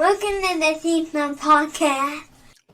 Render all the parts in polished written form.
Welcome to the Scene Snobs podcast.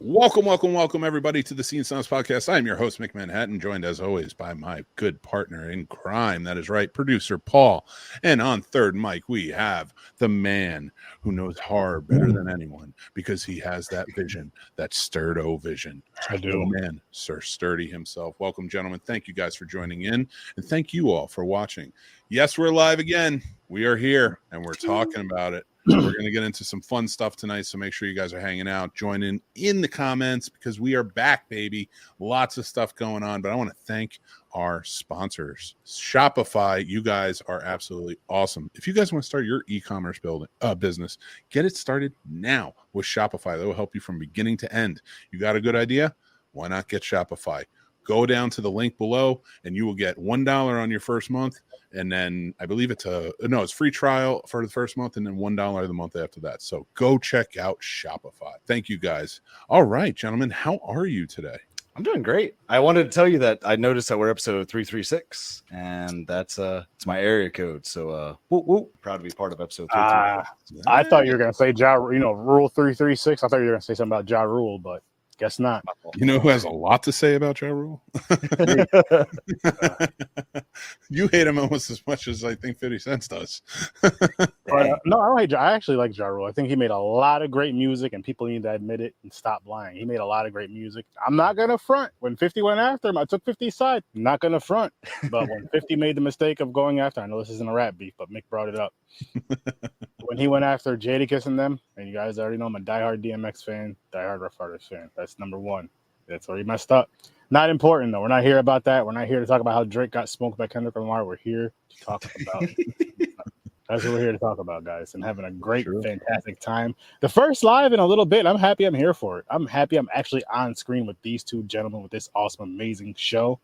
Welcome, everybody, to the Scene Snobs podcast. I'm your host, Mick Manhattan, joined as always by my good partner in crime. That is right, producer Paul. And on third mic, we have the man who knows horror better than anyone because he has that vision, that Sturdo vision. I do. The man, Sir Sturdy himself. Welcome, gentlemen. Thank you guys for joining in, and thank you all for watching. Yes, we're live again. We are here, and we're talking about it. We're going to get into some fun stuff tonight, so make sure you guys are hanging out. Join in the comments because we are back, baby. Lots of stuff going on, but I want to thank our sponsors. Shopify, you guys are absolutely awesome. If you guys want to start your e-commerce business, get it started now with Shopify. That will help you from beginning to end. You got a good idea? Why not get Shopify? Go down to the link below, and you will get $1 on your first month. And then I believe it's free trial for the first month and then $1 the month after that. So go check out Shopify. Thank you, guys. All right, gentlemen, how are you today? I'm doing great. I wanted to tell you that I noticed that we're episode 336, and that's it's my area code. So proud to be part of episode 336. I thought you were going to say Rule 336. I thought you were going to say something about Ja Rule, but guess not. You know who has a lot to say about Ja Rule? You hate him almost as much as I think 50 Cent does. No, I don't hate Ja. I actually like Ja Rule. I think he made a lot of great music, and people need to admit it and stop lying. He made a lot of great music. I'm not going to front. When 50 went after him, I took 50's side. I'm not going to front. But when 50 made the mistake of going after, I know this isn't a rap beef, but Mick brought it up. When he went after Jadakiss and them, and you guys already know I'm a diehard DMX fan, diehard Rough Riders fan. That's number one. That's where he messed up. Not important, though. We're not here about that. We're not here to talk about how Drake got smoked by Kendrick Lamar. We're here to talk about that's what we're here to talk about, guys, and having a great, fantastic time. The first live in a little bit. I'm happy I'm here for it. I'm happy I'm actually on screen with these two gentlemen with this awesome, amazing show.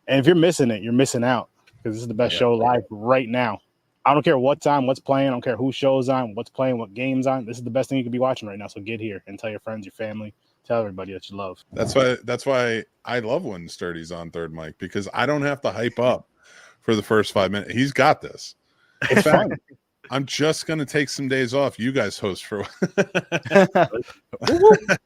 And if you're missing it, you're missing out because this is the best show live right now. I don't care what's on, what's playing. I don't care who show's on, what's playing, what game's on. This is the best thing you could be watching right now. So get here and tell your friends, your family, tell everybody that you love. That's why I love when Sturdy's on third mic because I don't have to hype up for the first 5 minutes. He's got this. In fact, I'm just gonna take some days off. You guys host for. You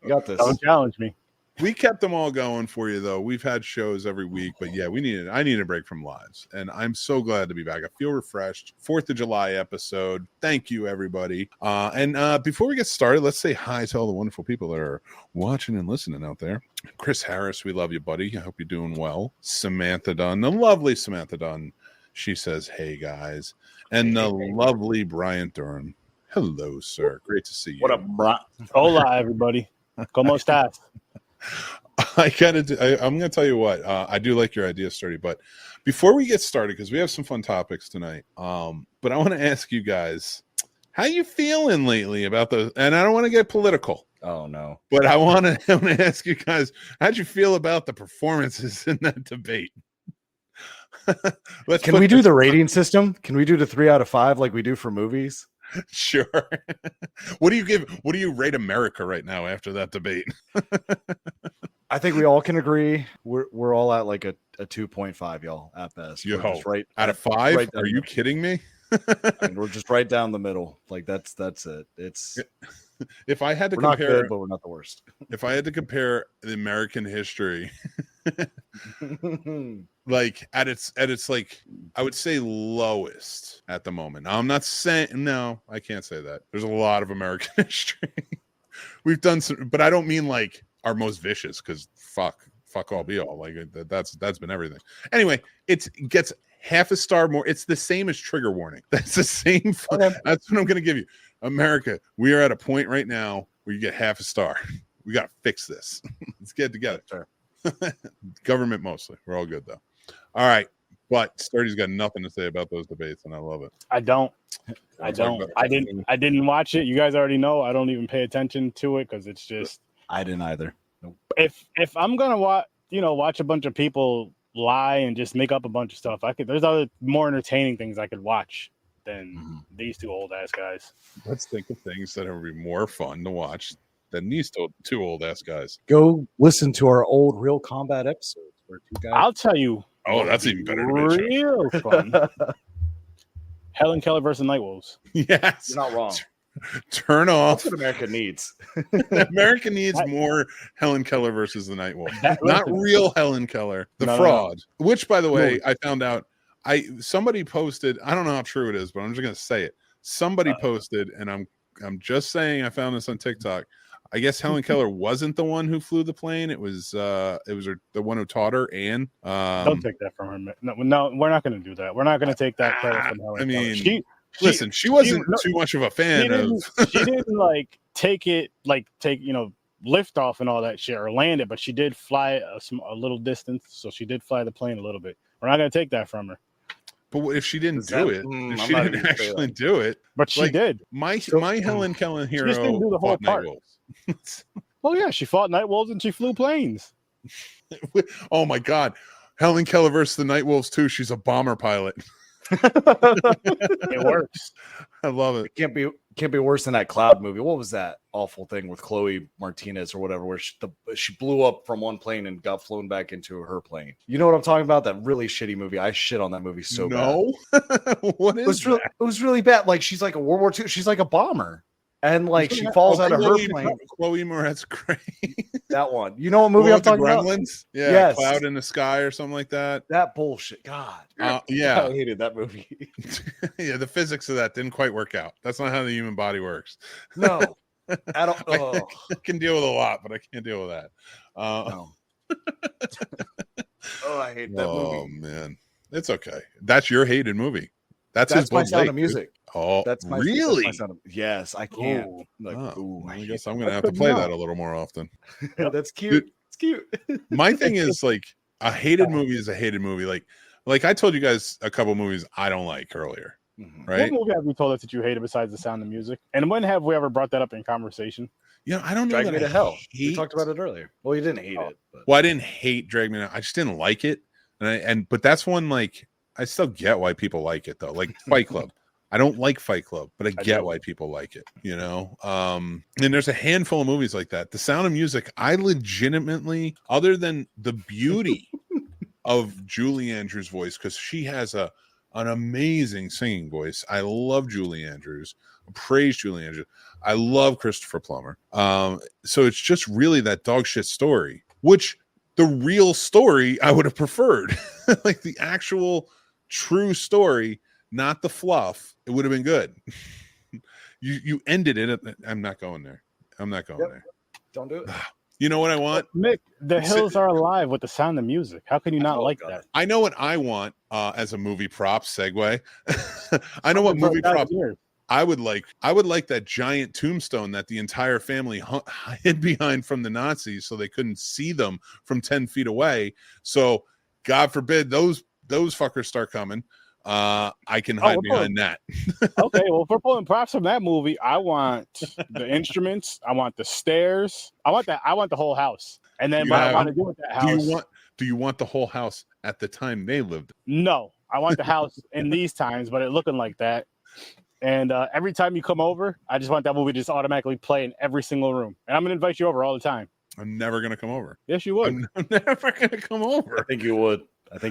got this. Don't challenge me. We kept them all going for you, though. We've had shows every week, but yeah, I need a break from lives, and I'm so glad to be back. I feel refreshed. 4th of July episode. Thank you, everybody. And before we get started, let's say hi to all the wonderful people that are watching and listening out there. Chris Harris, we love you, buddy. I hope you're doing well. Samantha Dunn, the lovely Samantha Dunn. She says, "Hey guys," and the lovely Brian Durham. Hello, sir. Great to see you. What up, Brian? Hola, everybody. ¿Cómo estás? I'm going to tell you what, I do like your idea, Sturdy, but before we get started, because we have some fun topics tonight, but I want to ask you guys, how you feeling lately about those? And I don't want to get political. Oh, no. But I want to ask you guys, how'd you feel about the performances in that debate? Can we do the rating system? Can we do the 3 out of 5 like we do for movies? Sure. What do you rate America right now after that debate? I think we all can agree we're all at like a 2.5, y'all, at best. You hope. Right out of 5? Right Are you kidding me? I mean, we're just right down the middle. Like that's it. It's if I had to we're compare, not good, but we're not the worst. If I had to compare the American history, like at its like I would say lowest at the moment. Now, I'm not saying no, I can't say that. There's a lot of American history. We've done some, but I don't mean like our most vicious because fuck all be all. Like that's been everything. Anyway, it gets half a star more. It's the same as Trigger Warning. That's the same. Okay. That's what I'm going to give you. America, we are at a point right now where you get half a star. We got to fix this. Let's get it together. Sure. Government mostly. We're all good though. All right. But Sturdy's got nothing to say about those debates, and I love it. I don't. I didn't watch it. You guys already know. I don't even pay attention to it because it's just. I didn't either. Nope. If I'm gonna watch a bunch of people lie and just make up a bunch of stuff, there's other more entertaining things I could watch than these two old ass guys. Let's think of things that would be more fun to watch than these two old ass guys. Go listen to our old Real Combat episodes where two guys. I'll tell you. Oh, that's even better. Real fun. Helen Keller versus Nightwolves. Yes, you're not wrong. Turn off. That's what America needs. America needs more Helen Keller versus the Night Wolf. Not listen. real Helen Keller, the No. fraud. Which, by the way, No. I found out. Somebody posted. I don't know how true it is, but I'm just going to say it. Somebody posted, and I'm just saying. I found this on TikTok. I guess Helen Keller wasn't the one who flew the plane. It was the one who taught her. Anne. Don't take that from her. No, we're not going to do that. We're not going to take that credit from Helen. I mean, Keller. listen, she wasn't too much of a fan she didn't like take lift off and all that shit or land it, but she did fly a little distance. So she did fly the plane a little bit. We're not going to take that from her. But if she didn't do it, if she didn't actually do it, but she did. My Helen Keller hero she didn't do the whole part. Well, yeah, she fought night wolves and she flew planes. Oh my God, Helen Keller versus the Night Wolves too. She's a bomber pilot. It works. I love it. It can't be worse than that Cloud movie. What was that awful thing with Chloe Martinez or whatever, where she blew up from one plane and got flown back into her plane? You know what I'm talking about? That really shitty movie. I shit on that movie so bad. What is it? It was really bad. Like she's like a World War II. She's like a bomber. And like she falls out of her plane. Chloe Moretz Gray. That one. You know what movie I'm talking about? Gremlins? Yeah, yes. Cloud in the Sky or something like that. That bullshit. God. Yeah. I hated that movie. Yeah, the physics of that didn't quite work out. That's not how the human body works. No. I don't I can deal with a lot, but I can't deal with that. No. I hate that movie. Oh man. It's okay. That's your hated movie. That's his my Sound of Music. Oh, that's my really? That's my yes, I can't. I guess I'm gonna have to play that a little more often. That's cute. It's cute. My thing is like a hated movie is a hated movie. Like I told you guys a couple movies I don't like earlier. Mm-hmm. Right? What movie have you told us that you hated besides The Sound of Music? And when have we ever brought that up in conversation? Yeah, I don't know. Drag Me to Hell. We talked about it earlier. Well, you didn't hate it. But... Well, I didn't hate Drag Me to Hell. I just didn't like it. But that's one like I still get why people like it though. Like Fight Club. I don't like Fight Club, but I get why people like it, you know? And there's a handful of movies like that. The Sound of Music, I legitimately, other than the beauty of Julie Andrews' voice, because she has an amazing singing voice. I love Julie Andrews. Praise Julie Andrews. I love Christopher Plummer. So it's just really that dog shit story, which the real story I would have preferred. Like the actual true story, not the fluff. It would have been good. You ended it. I'm not going there. I'm not going there. Don't do it. You know what I want? Mick, the hills are alive with The Sound of Music. How can you not like that? I know what I want as a movie prop segue. I know what movie prop I would like. I would like that giant tombstone that the entire family hid behind from the Nazis so they couldn't see them from 10 feet away. So God forbid those fuckers start coming. I can hide behind that. Okay, well, if we're pulling props from that movie, I want the instruments. I want the stairs. I want the whole house. And then what I want to do with that house. Do you want the whole house at the time they lived? No, I want the house in these times, but it looking like that. And every time you come over, I just want that movie to just automatically play in every single room. And I'm gonna invite you over all the time. I'm never gonna come over. Yes, you would. I'm never gonna come over. I think you would.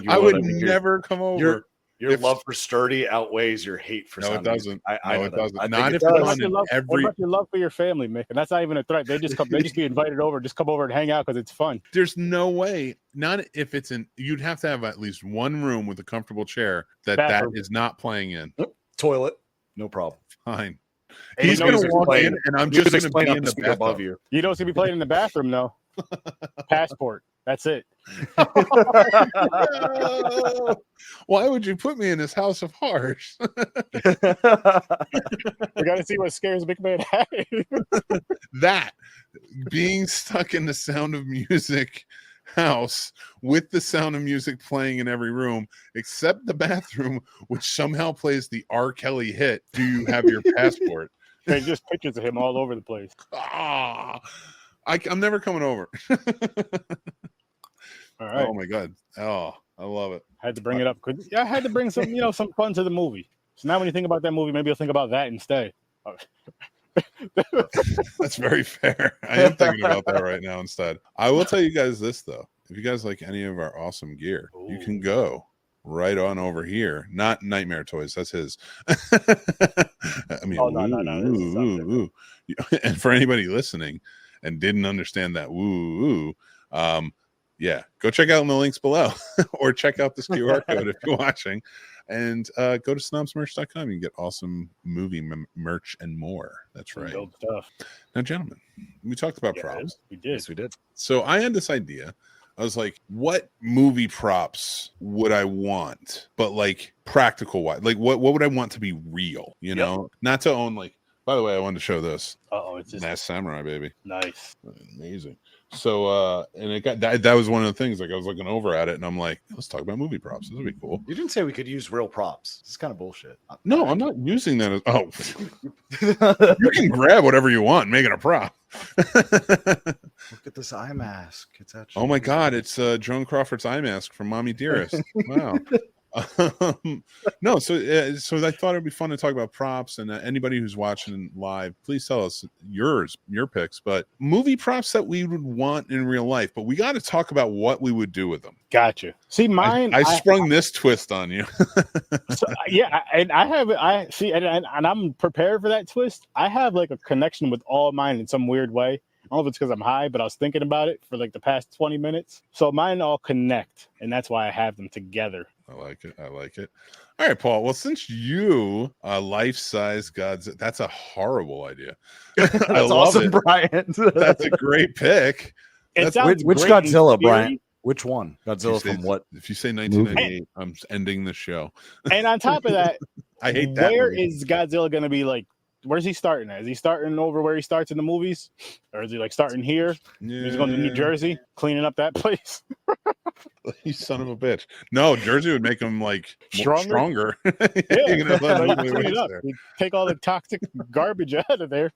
I would never come over. Your love for Sturdy outweighs your hate for It doesn't. I it doesn't. Not if what about your love for your family, Mick? And that's not even a threat. They just be invited over. Just come over and hang out because it's fun. There's no way. Not if it's in. You'd have to have at least one room with a comfortable chair that is not playing in. Toilet, no problem. Fine. He's going to walk in, and I'm just going to be in the bathroom above you. You don't see me playing in the bathroom, though. Passport. That's it. Why would you put me in this house of horrors? We got to see what scares Big Man. That being stuck in the Sound of Music house with the Sound of Music playing in every room except the bathroom, which somehow plays the R. Kelly hit "Do You Have Your Passport?" There's just pictures of him all over the place. I'm never coming over. All right. Oh my god! Oh, I love it. I had to bring it up. I had to bring some, some fun to the movie. So now when you think about that movie, maybe you'll think about that instead. That's very fair. I am thinking about that right now instead. I will tell you guys this though. If you guys like any of our awesome gear, you can go right on over here. Not Nightmare Toys. That's his. I mean, no. And for anybody listening and didn't understand that woo, yeah, go check out in the links below or check out this QR code if you're watching, and go to snobsmerch.com. You can get awesome movie merch and more. That's right. Dope stuff. Now, gentlemen, we talked about props. We did. Yes, we did. So I had this idea. I was like, what movie props would I want? But like practical wise, like what would I want to be real? You know, not to own like. By the way, I wanted to show this. It's just Last Samurai, baby. nice. Amazing. So and it got that was one of the things, like I was looking over at it and I'm like, let's talk about movie props. This would be cool. You didn't say we could use real props. This is kind of bullshit. No, I'm not using that as you can grab whatever you want, make it a prop. Look at this eye mask. It's actually Oh my god, it's Joan Crawford's eye mask from Mommy Dearest. Wow. No, so I thought it'd be fun to talk about props, and anybody who's watching live, please tell us your picks, but movie props that we would want in real life, but we got to talk about what we would do with them. Gotcha. See, mine. I sprung this twist on you. So, and I see, and I'm prepared for that twist. I have like a connection with all mine in some weird way. I don't know if it's because I'm high, but I was thinking about it for like the past 20 minutes. So mine all connect, and that's why I have them together. I like it. All right, Paul. Well, since you life-size gods, that's a horrible idea. That's I love awesome, it. Brian. That's a great pick. It sounds Which great Godzilla, in theory. Brian? Which one? Godzilla from what? If you say 1998, I'm ending the show. And on top of that, I hate that. Where movie. is Godzilla going to be like? Where's he starting at? Is he starting over where he starts in the movies? Or is he like starting here? Yeah. He's going to New Jersey, cleaning up that place. You son of a bitch. No, Jersey would make him like stronger. Yeah, You're gonna let so him you do clean it up. there. You take all the toxic garbage out of there.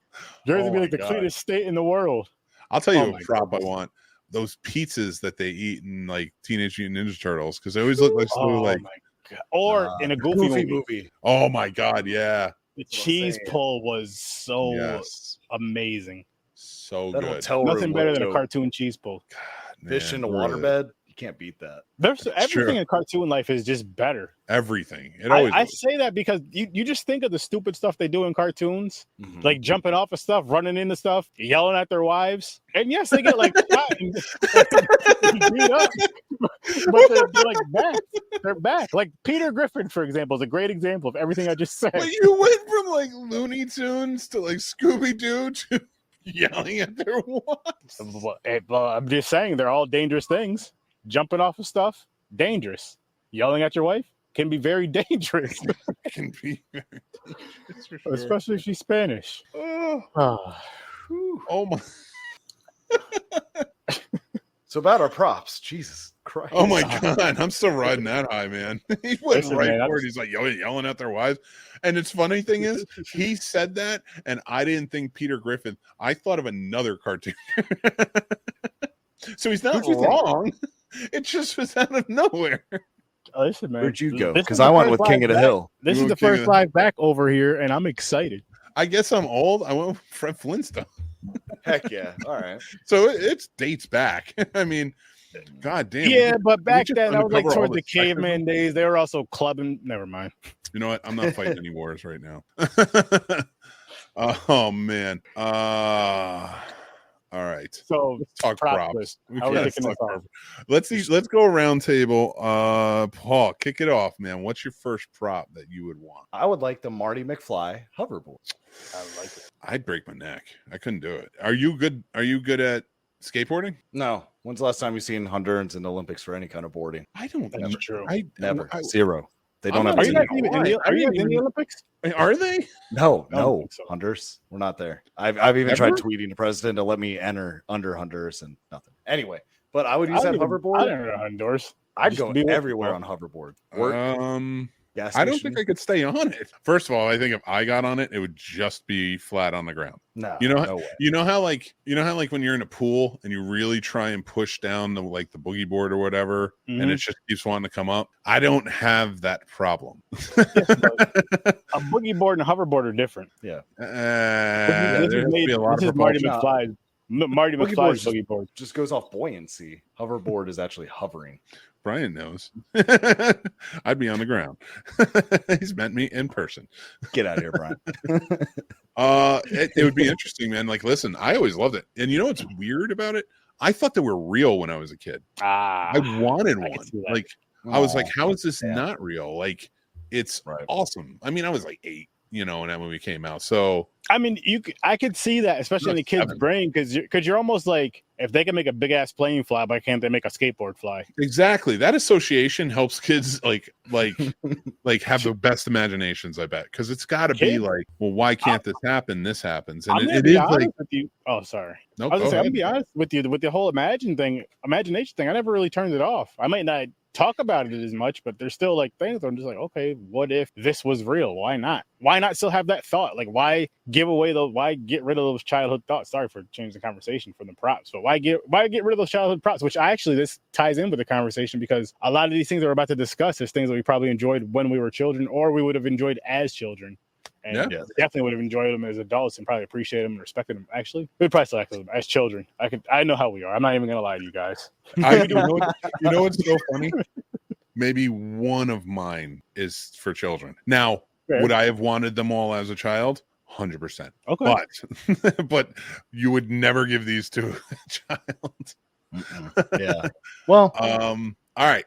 Jersey would be like the cleanest state in the world. I'll tell you Oh a my prop goodness. I want. Those pizzas that they eat in like Teenage Mutant Ninja Turtles, because they always look like so like my God. Or in a goofy movie. oh my god, yeah. The That's what I'm cheese saying. pull was so Yes. amazing. So That good. hotel room Nothing better than a logo. cartoon cheese pull. God, Fish man, in a really. waterbed. You can't beat that. There's It's everything true. in cartoon life is just better. Everything. It always I is. say that because you just think of the stupid stuff they do in cartoons, Mhm. like jumping off of stuff, running into stuff, yelling at their wives. And yes, they get like shot and beat up, but they're like back. They're back. Like Peter Griffin, for example, is a great example of everything I just said. But you went from like Looney Tunes to like Scooby Doo to yelling at their wives. Well, I'm just saying they're all dangerous things. Jumping off of stuff, dangerous. Yelling at your wife can be very dangerous, Can be very dangerous for sure. especially if she's Spanish. Oh, Oh, oh my So about our props, Jesus Christ! oh my god, I'm still riding that high, man. He went Listen, right man, for it. He's like yelling at their wives. And it's funny thing is, he said that, and I didn't think Peter Griffin. I thought of another cartoon. So he's not Who'd you think? wrong. It just was out of nowhere. listen, man. Where'd you go? This is Because the I went first with King live of the back. Hill. This You is went the King of first the- live back over here, and I'm excited. I guess I'm old. I went with Fred Flintstone. Heck yeah! All right. So it dates back. I mean, god damn. Yeah, but back just then, I was like uncover all towards the the caveman days. They were also clubbing. Never mind. You know what? I'm not fighting any wars right now. Oh man. All right. So Let's talk prop props. list. We How are we gotta kicking talk this off? props. Let's go around table. Paul, kick it off, man. What's your first prop that you would want? I would like the Marty McFly hoverboard. I like it. I'd break my neck. I couldn't do it. Are you good at skateboarding? No. When's the last time you've seen Honduras in the Olympics for any kind of boarding? I don't That's know. true. Never. I- Zero. They don't I'm have not a Are you team. guys even in the, Why? are you I guys didn't in the even- Olympics? Are they? No, I don't no. think so. Honduras. We're not there. I've even tried Ever? tweeting the president to let me enter under Honduras and nothing. Anyway, but I would I use that don't even- I hoverboard. don't know Honduras. I'd Just go be with everywhere on people. hoverboard. Work, gas I don't station. think I could stay on it. First of all, I think if I got on it, it would just be flat on the ground. No, You know, no way. You know how like when you're in a pool and you really try and push down the boogie board or whatever, and Mhm. it just keeps wanting to come up. I don't have that problem. A boogie board and a hoverboard are different. There This has to be a lot is of Marty propulsion. McFly. Marty Boogie McFly's board's boogie board. just goes off buoyancy. Hoverboard is actually hovering. Brian knows. I'd be on the ground. He's met me in person. Get out of here, Brian. It would be interesting, man. Like, listen, I always loved it. And you know what's weird about it? I thought they were real when I was a kid. I wanted one. Like, I was like, how is this not real? Like, it's awesome. I mean, I was like 8, when that movie came out. So I mean, I could see that, especially in the kid's brain, because you're almost like, if they can make a big ass plane fly, why can't they make a skateboard fly? Exactly. That association helps kids like have the best imaginations, I bet, because it's got to be like, well, why can't this happen? This happens, and it is like. With you. Oh, sorry. No, I'm gonna be honest with you with the whole imagination thing. I never really turned it off. I might not talk about it as much, but there's still like things where I'm just like, okay, what if this was real? Why not? Why not still have that thought? Like, why get rid of those childhood thoughts? Sorry for changing the conversation from the props, but why get rid of those childhood props? Which this ties in with the conversation, because a lot of these things that we're about to discuss is things that we probably enjoyed when we were children, or we would have enjoyed as children. And definitely would have enjoyed them as adults and probably appreciated them and respected them. Actually, we'd probably select them as children. I know how we are. I'm not even gonna lie to you guys. You know what's so funny? Maybe one of mine is for children. Now, would I have wanted them all as a child? 100%. Okay. But you would never give these to a child. Yeah. Well. All right.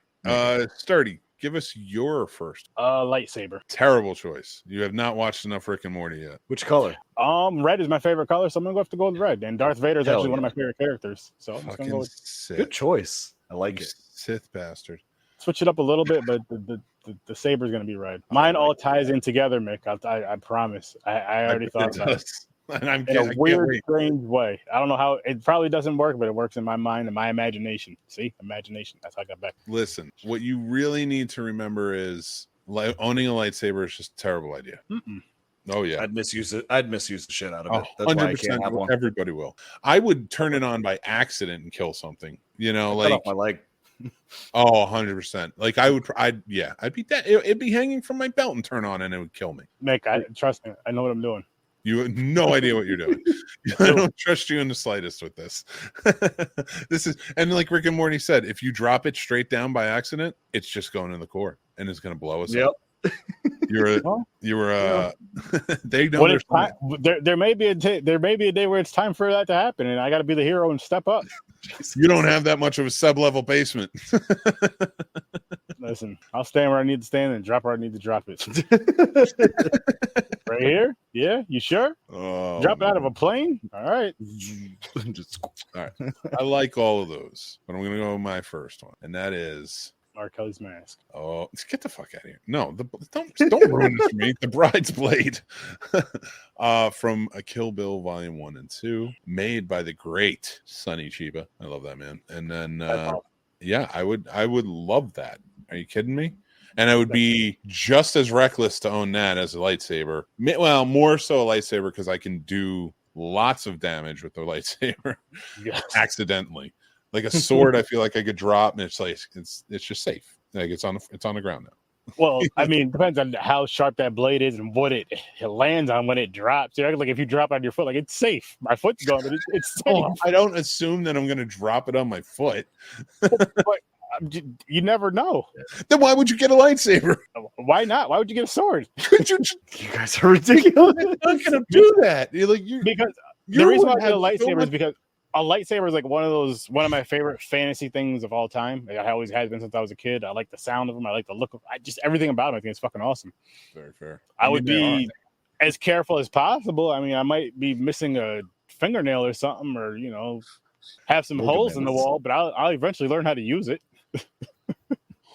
Sturdy. Give us your first. Lightsaber. Terrible choice. You have not watched enough Rick and Morty yet. Which color? Red is my favorite color, so I'm gonna go have to go with red. And Darth Vader is actually one of my favorite characters, so I'm just gonna go with Sith. Good choice. I like it. Sith bastard. Switch it up a little bit, but the saber is gonna be red. Mine all ties in together, Mick. I promise. I already thought about it. And in a weird, strange way. I don't know how. It probably doesn't work, but it works in my mind and my imagination. See? Imagination. That's how I got back. Listen, what you really need to remember is owning a lightsaber is just a terrible idea. Mm-mm. Oh, yeah. I'd misuse it. I'd misuse the shit out of it. That's 100%, why I can't have one. Everybody will. I would turn it on by accident and kill something. Cut off my leg. 100%. Like I'd be dead. It'd be hanging from my belt and turn on and it would kill me. Nick, trust me. I know what I'm doing. You have no idea what you're doing. I don't trust you in the slightest with this. This is, and like Rick and Morty said, if you drop it straight down by accident, it's just going in the core and it's going to blow us up. You were they know there may be a day where it's time for that to happen, and I got to be the hero and step up. You don't have that much of a sub-level basement. Listen, I'll stand where I need to stand and drop where I need to drop it. Right here? Yeah, you sure? Drop it out of a plane? All right. All right. I like all of those, but I'm going to go with my first one, and that is R. Kelly's Mask. Oh, let's get the fuck out of here. No, don't ruin this for me. The Bride's Blade from a Kill Bill Volume 1 and 2, made by the great Sonny Chiba. I love that man. And then I would love that. Are you kidding me? And I would be just as reckless to own that as a lightsaber. Well, more so a lightsaber because I can do lots of damage with the lightsaber accidentally. Like a sword, I feel like I could drop, and it's like it's just safe. Like it's on the ground now. Well, I mean, it depends on how sharp that blade is and what it lands on when it drops. Like if you drop on your foot, like it's safe. My foot's gone, but it's safe. Oh, I don't assume that I'm going to drop it on my foot. But you never know. Then why would you get a lightsaber? Why not? Why would you get a sword? You guys are ridiculous. You're not going to do that. Because the reason why I get a lightsaber is because a lightsaber is like one of my favorite fantasy things of all time. It always has been since I was a kid. I like the sound of them. I like the look of just everything about them. I think it's fucking awesome. Very fair. I would be as careful as possible. I mean, I might be missing a fingernail or something, or have some holes in the wall, but I'll eventually learn how to use it.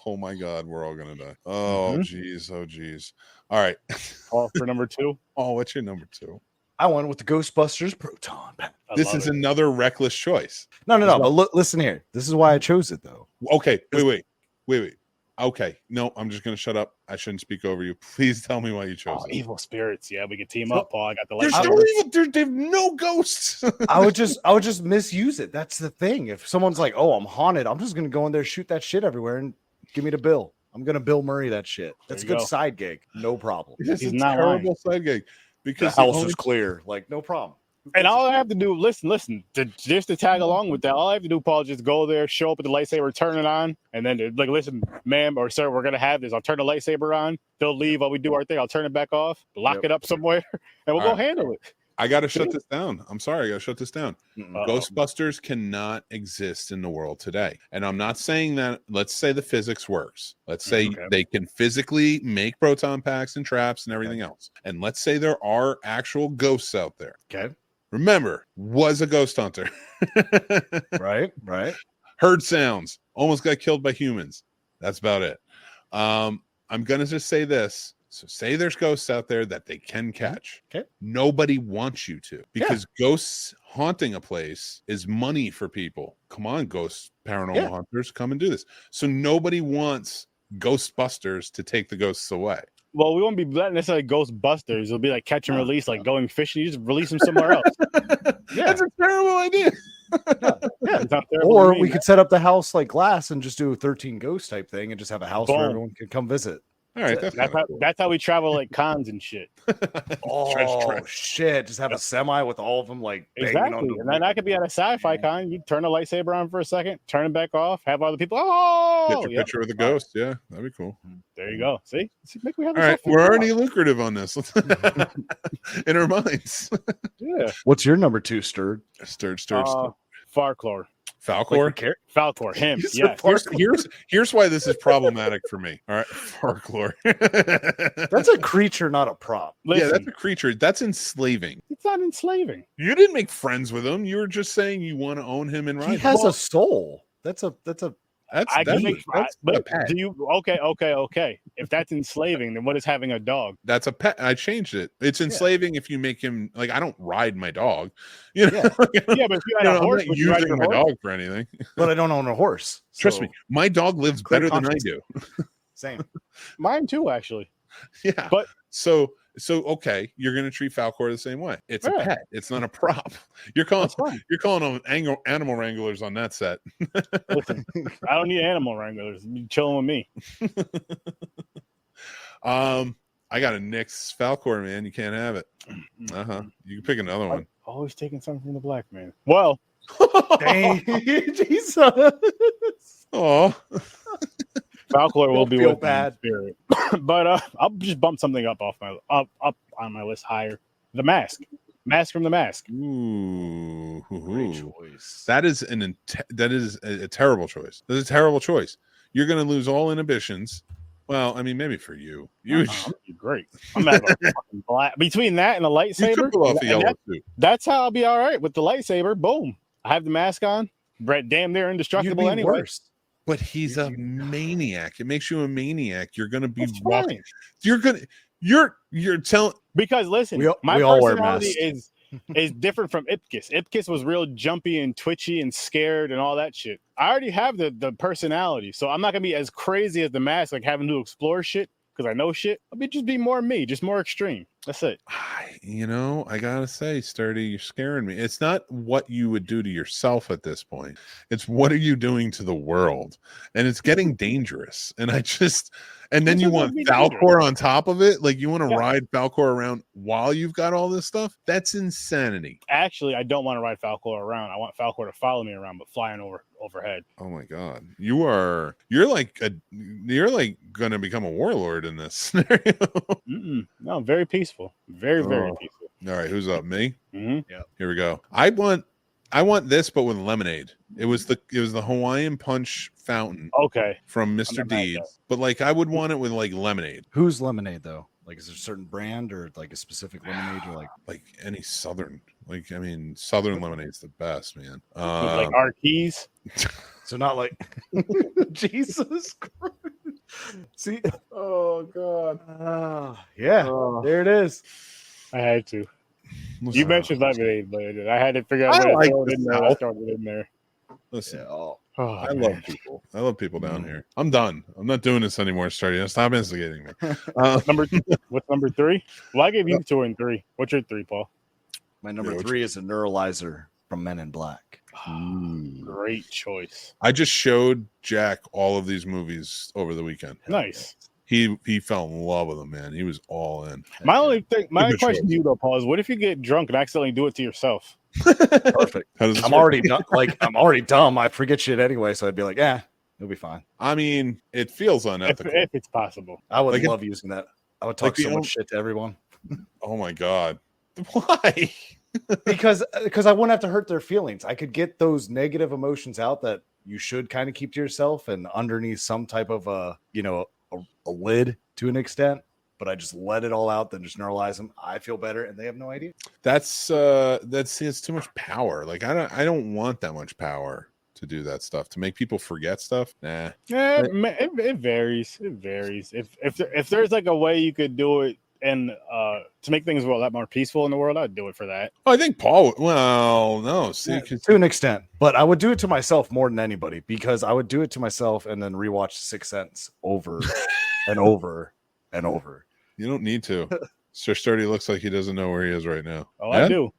Oh my God, we're all gonna die. Oh geez, All right. For number 2. Oh, what's your number 2? I went with the Ghostbusters Proton Pack. This is another reckless choice. No. But listen here. This is why I chose it, though. Okay. Wait. Okay. No, I'm just going to shut up. I shouldn't speak over you. Please tell me why you chose it. Evil spirits. Yeah, we could team up, Paul. I got the lightsaber. There's no ghosts. I would just misuse it. That's the thing. If someone's like, "Oh, I'm haunted," I'm just going to go in there, shoot that shit everywhere, and give me the bill. I'm going to Bill Murray that shit. That's a good side gig. No problem. It's a terrible side gig. Because the house is clear. Like, no problem. And all I have to do, listen, just to tag along with that, all I have to do, Paul, just go there, show up with the lightsaber, turn it on, and then like, listen, ma'am or sir, we're gonna have this. I'll turn the lightsaber on. They'll leave while we do our thing. I'll turn it back off, lock it up somewhere, and we'll go handle it. I got to shut this down. I'm sorry. I got to shut this down. Uh-oh. Ghostbusters cannot exist in the world today. And I'm not saying that. Let's say the physics works. Let's say they can physically make proton packs and traps and everything else. And let's say there are actual ghosts out there. Okay. Remember, was a ghost hunter. Right. Heard sounds. Almost got killed by humans. That's about it. I'm going to just say this. So say there's ghosts out there that they can catch. Okay. Nobody wants you to, because ghosts haunting a place is money for people. Come on, ghost paranormal hunters, come and do this. So nobody wants Ghostbusters to take the ghosts away. Well, we won't be necessarily Ghostbusters. It'll be like catch and release, like going fishing. You just release them somewhere else. That's a terrible idea. It's not terrible Or to me, we man. could set up the house like glass and just do a 13 ghost type thing and just have a house where Boom. everyone can come visit. All right, That's how we travel, like cons and shit. Oh shit! Just have a semi with all of them like banging Exactly. on the And then I could be at a sci-fi con. You turn the lightsaber on for a second, turn it back off, have other people. Oh, get your picture with the ghost. Yeah, that'd be cool. There you go. See, make we have all right. We're already lucrative on this in our minds. Yeah. What's your number 2, Sturd? Stirred. Farclor. Falcor. Falcor. Him. Yeah. Here's why this is problematic for me. All right, Farclor. That's a creature, not a prop. Listen, Yeah, that's a creature. That's enslaving. it's not enslaving. You didn't make friends with him. You were just saying you want to own him and ride He him. has a soul. That's a I can make. that's a But pet. do you? Okay. If that's enslaving, then what is having a dog? That's a pet. I changed it. It's enslaving if you make him like I don't ride my dog. You know, Yeah, but if you had a horse, I'm not would you ride using your my horse? dog for anything. but I don't own a horse. Trust so- me, my dog lives Clear better than I conscience. do. Same. Mine too, actually. Yeah, But- so okay, you're gonna treat Falcor the same way. It's a Yeah. pet. It's not a prop. You're calling That's fine. them animal wranglers on that set. Listen, I don't need animal wranglers. You chilling with me. I got a Nyx Falcor, man. You can't have it. You can pick another one. Always taking something from the black man. Well, Dang, Jesus. Oh, Falcor will Don't be feel with bad. me in spirit. But I'll just bump something up on my list higher. The Mask. Mask from The Mask. ooh, Great choice. that is a terrible choice. That's a terrible choice. You're going to lose all inhibitions. Well, I mean, maybe for you. I'm gonna be great. I'm gonna have a fucking blast. Between that and a You lightsaber, could pull off a and yellow suit. that's how I'll be all right with the lightsaber. Boom. I have the mask on. Brett, damn near You'd indestructible be anyway. worse. But he's a maniac. It makes you a maniac. You're going to be That's walking. fine. You're telling. Because listen, We my all wear personality masks. is different from Ipkiss. Ipkiss was real jumpy and twitchy and scared and all that shit. I already have the personality, so I'm not gonna be as crazy as the mask, like having to explore shit because I know shit. I'll just be more me, just more extreme. That's it. I gotta say, Sturdy, you're scaring me. It's not what you would do to yourself at this point. It's what are you doing to the world, and it's getting dangerous. And then you want Falcor on top of it. Like you want to ride Falcor around while you've got all this stuff. That's insanity. Actually, I don't want to ride Falcor around. I want Falcor to follow me around, but flying overhead. Oh my god, you're like gonna become a warlord in this scenario. No, very peaceful. Very peaceful. All right, who's up? Me. Mm-hmm. Yeah. Here we go. I want this, but with lemonade. It was the Hawaiian Punch fountain Okay. from I'm Mr. not mad at Deeds, but like I would want it with like lemonade, Who's lemonade though? Like, is there a certain brand or like a specific lemonade or like? any southern. Like I mean, southern lemonade's the best, man. With like our keys. So not like Jesus Christ. See, Oh god. yeah, there it is. I had to. Listen, You mentioned lemonade, but I had to figure out I where to like throw it the in there. I South. throw it in there. Listen, Yeah, oh. Oh, I man. love people. I love people down here. I'm done. I'm not doing this anymore, Sturdy. Stop instigating me. What's number 3? Well, I gave you 2 and 3. What's your 3, Paul? My number Yeah, 3 is a neuralizer from Men in Black. Great choice. I just showed Jack all of these movies over the weekend. Nice. he fell in love with him, man. He was all in. My only thing, my Good question choice. to you though, Paul, is what if you get drunk and accidentally do it to yourself? Perfect. How does this I'm work? already I'm already dumb. I forget shit anyway, so I'd be like, yeah, it'll be fine. I mean, it feels unethical. If it's possible. I would Like love using that. I would talk like the so old- much shit to everyone Oh my god, why? because I wouldn't have to hurt their feelings. I could get those negative emotions out that you should kind of keep to yourself and underneath some type of a lid to an extent. But I just let it all out, then just neuralize them. I feel better, and they have no idea. That's it's too much power. Like I don't want that much power to do that stuff, to make people forget stuff. Nah. Yeah, it varies. It varies. If there's like a way you could do it and to make things a lot more peaceful in the world, I'd do it for that. Oh, I think Paul. Well, no, see, To an extent, but I would do it to myself more than anybody because I would do it to myself and then rewatch Sixth Sense over and over and over. you don't need to. Sir Sturdy looks like he doesn't know where he is right now. Oh, yeah? I do.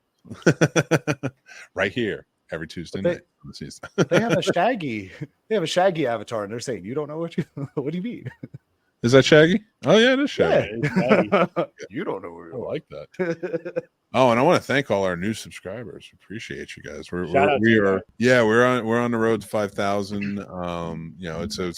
Right here every Tuesday But night. They have a Shaggy. They have a Shaggy avatar, and they're saying, "You don't know what what do you mean?" Is that Shaggy? Oh yeah, it is Shaggy. Yeah, You don't know I what like that. Oh, and I want to thank all our new subscribers. Appreciate you guys. Shout out to We you are guys. yeah, we're on the road to 5,000. It's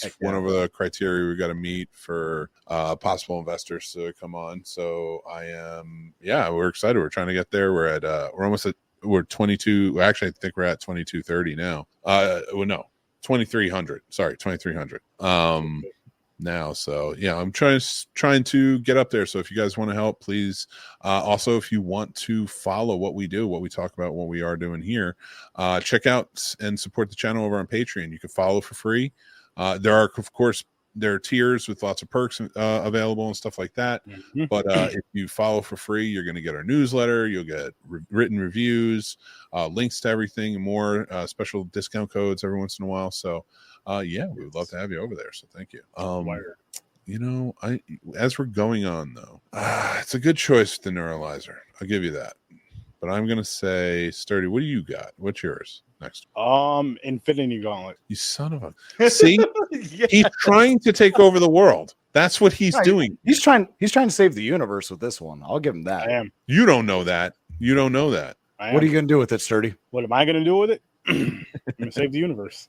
Heck one yeah. of the criteria we got to meet for possible investors to come on. So we're excited. We're trying to get there. We're 22. Well, actually, I think we're at 2230 now. 2300. Sorry, 2300. Now, so yeah, I'm trying to get up there. So if you guys want to help, please. Also, if you want to follow what we do, what we talk about, what we are doing here, check out and support the channel over on Patreon. You can follow for free. There are tiers with lots of perks available and stuff like that. Mhm. But if you follow for free, you're going to get our newsletter. You'll get written reviews, links to everything, and more special discount codes every once in a while. So. We would love to have you over there. So thank you. As we're going on though, it's a good choice with the neuralizer. I'll give you that. But I'm gonna say, Sturdy, what do you got? What's yours next? Infinity Gauntlet. You son of a see, Yeah. he's trying to take over the world. That's what he's Right. doing. He's trying to save the universe with this one. I'll give him that. I am. You don't know that. You don't know that. What are you gonna do with it, Sturdy? What am I going to do with it? I'm going to save the universe.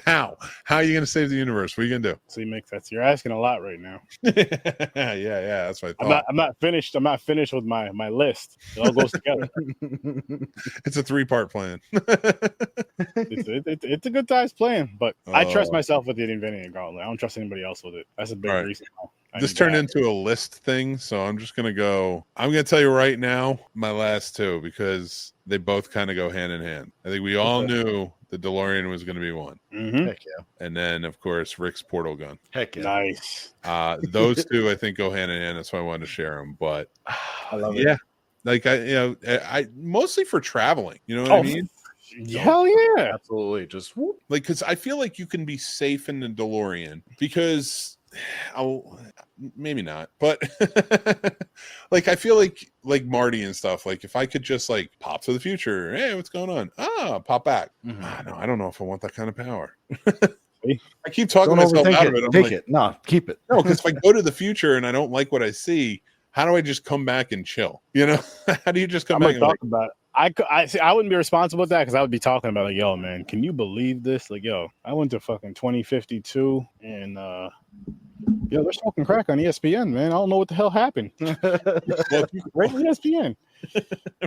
How are you gonna save the universe? What are you gonna do? See, Mick, you're asking a lot right now. yeah, that's what I thought. I'm not finished. I'm not finished with my list. It all goes together. It's a 3-part plan. It's a good size plan, but I trust Oh. myself with the Infinity Gauntlet. I don't trust anybody else with it. That's a big Right. reason. This turned into a list thing, so I'm just gonna go. I'm gonna tell you right now my last two because they both kind of go hand in hand. I think we all knew the DeLorean was gonna be one, Mm-hmm. Heck yeah. and then of course Rick's portal gun. Heck yeah. Nice. Those two I think go hand in hand. That's why I wanted to share them. But I love it. yeah, like I mostly for traveling. You know what I mean? Hell yeah. Absolutely. Just whoop. Like, because I feel like you can be safe in the DeLorean because maybe not, but like I feel like Marty and stuff. Like if I could just like pop to the future, hey, what's going on? Pop back. Mhm. No, I don't know if I want that kind of power. See? I keep talking Don't myself overthink out it. of it. I'm Take like, it. No, keep it. no, because if I go to the future and I don't like what I see, how do I just come back and chill? You know, how do you just come I'm back gonna and talk about it. I wouldn't be responsible with that because I would be talking about like, yo, man, can you believe this? Like, yo, I went to fucking 2052 and they're smoking crack on ESPN, man. I don't know what the hell happened. well, Right on ESPN.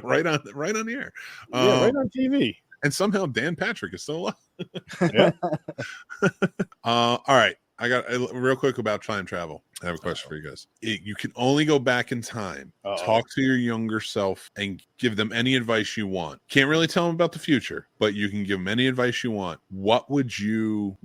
right on the air. Yeah, right on TV. And somehow Dan Patrick is still alive. Yeah. All right. I got real quick about time travel. I have a question for you guys. You can only go back in time, talk to your younger self, and give them any advice you want. Can't really tell them about the future, but you can give them any advice you want. Where would you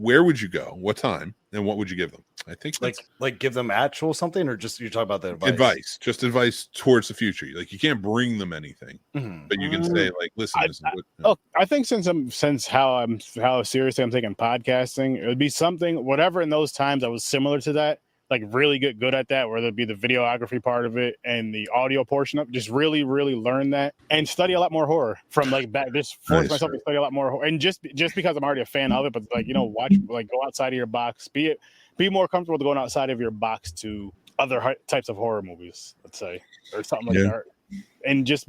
go? What time? And what would you give them? I think like give them actual something, or just you're talking about the advice. Just advice towards the future. Like you can't bring them anything, Mhm. but you can say like, listen, this is what. Oh, I think since how seriously I'm taking podcasting, it would be something, whatever in those times I was similar to that, like really get good at that, whether it be the videography part of it and the audio portion of it. Just really, really learn that and study a lot more horror from like back. Just force myself to study a lot more horror, and just because I'm already a fan of it, but like watch, like go outside of your box, be more comfortable going outside of your box to other types of horror movies, let's say, or something like that. And just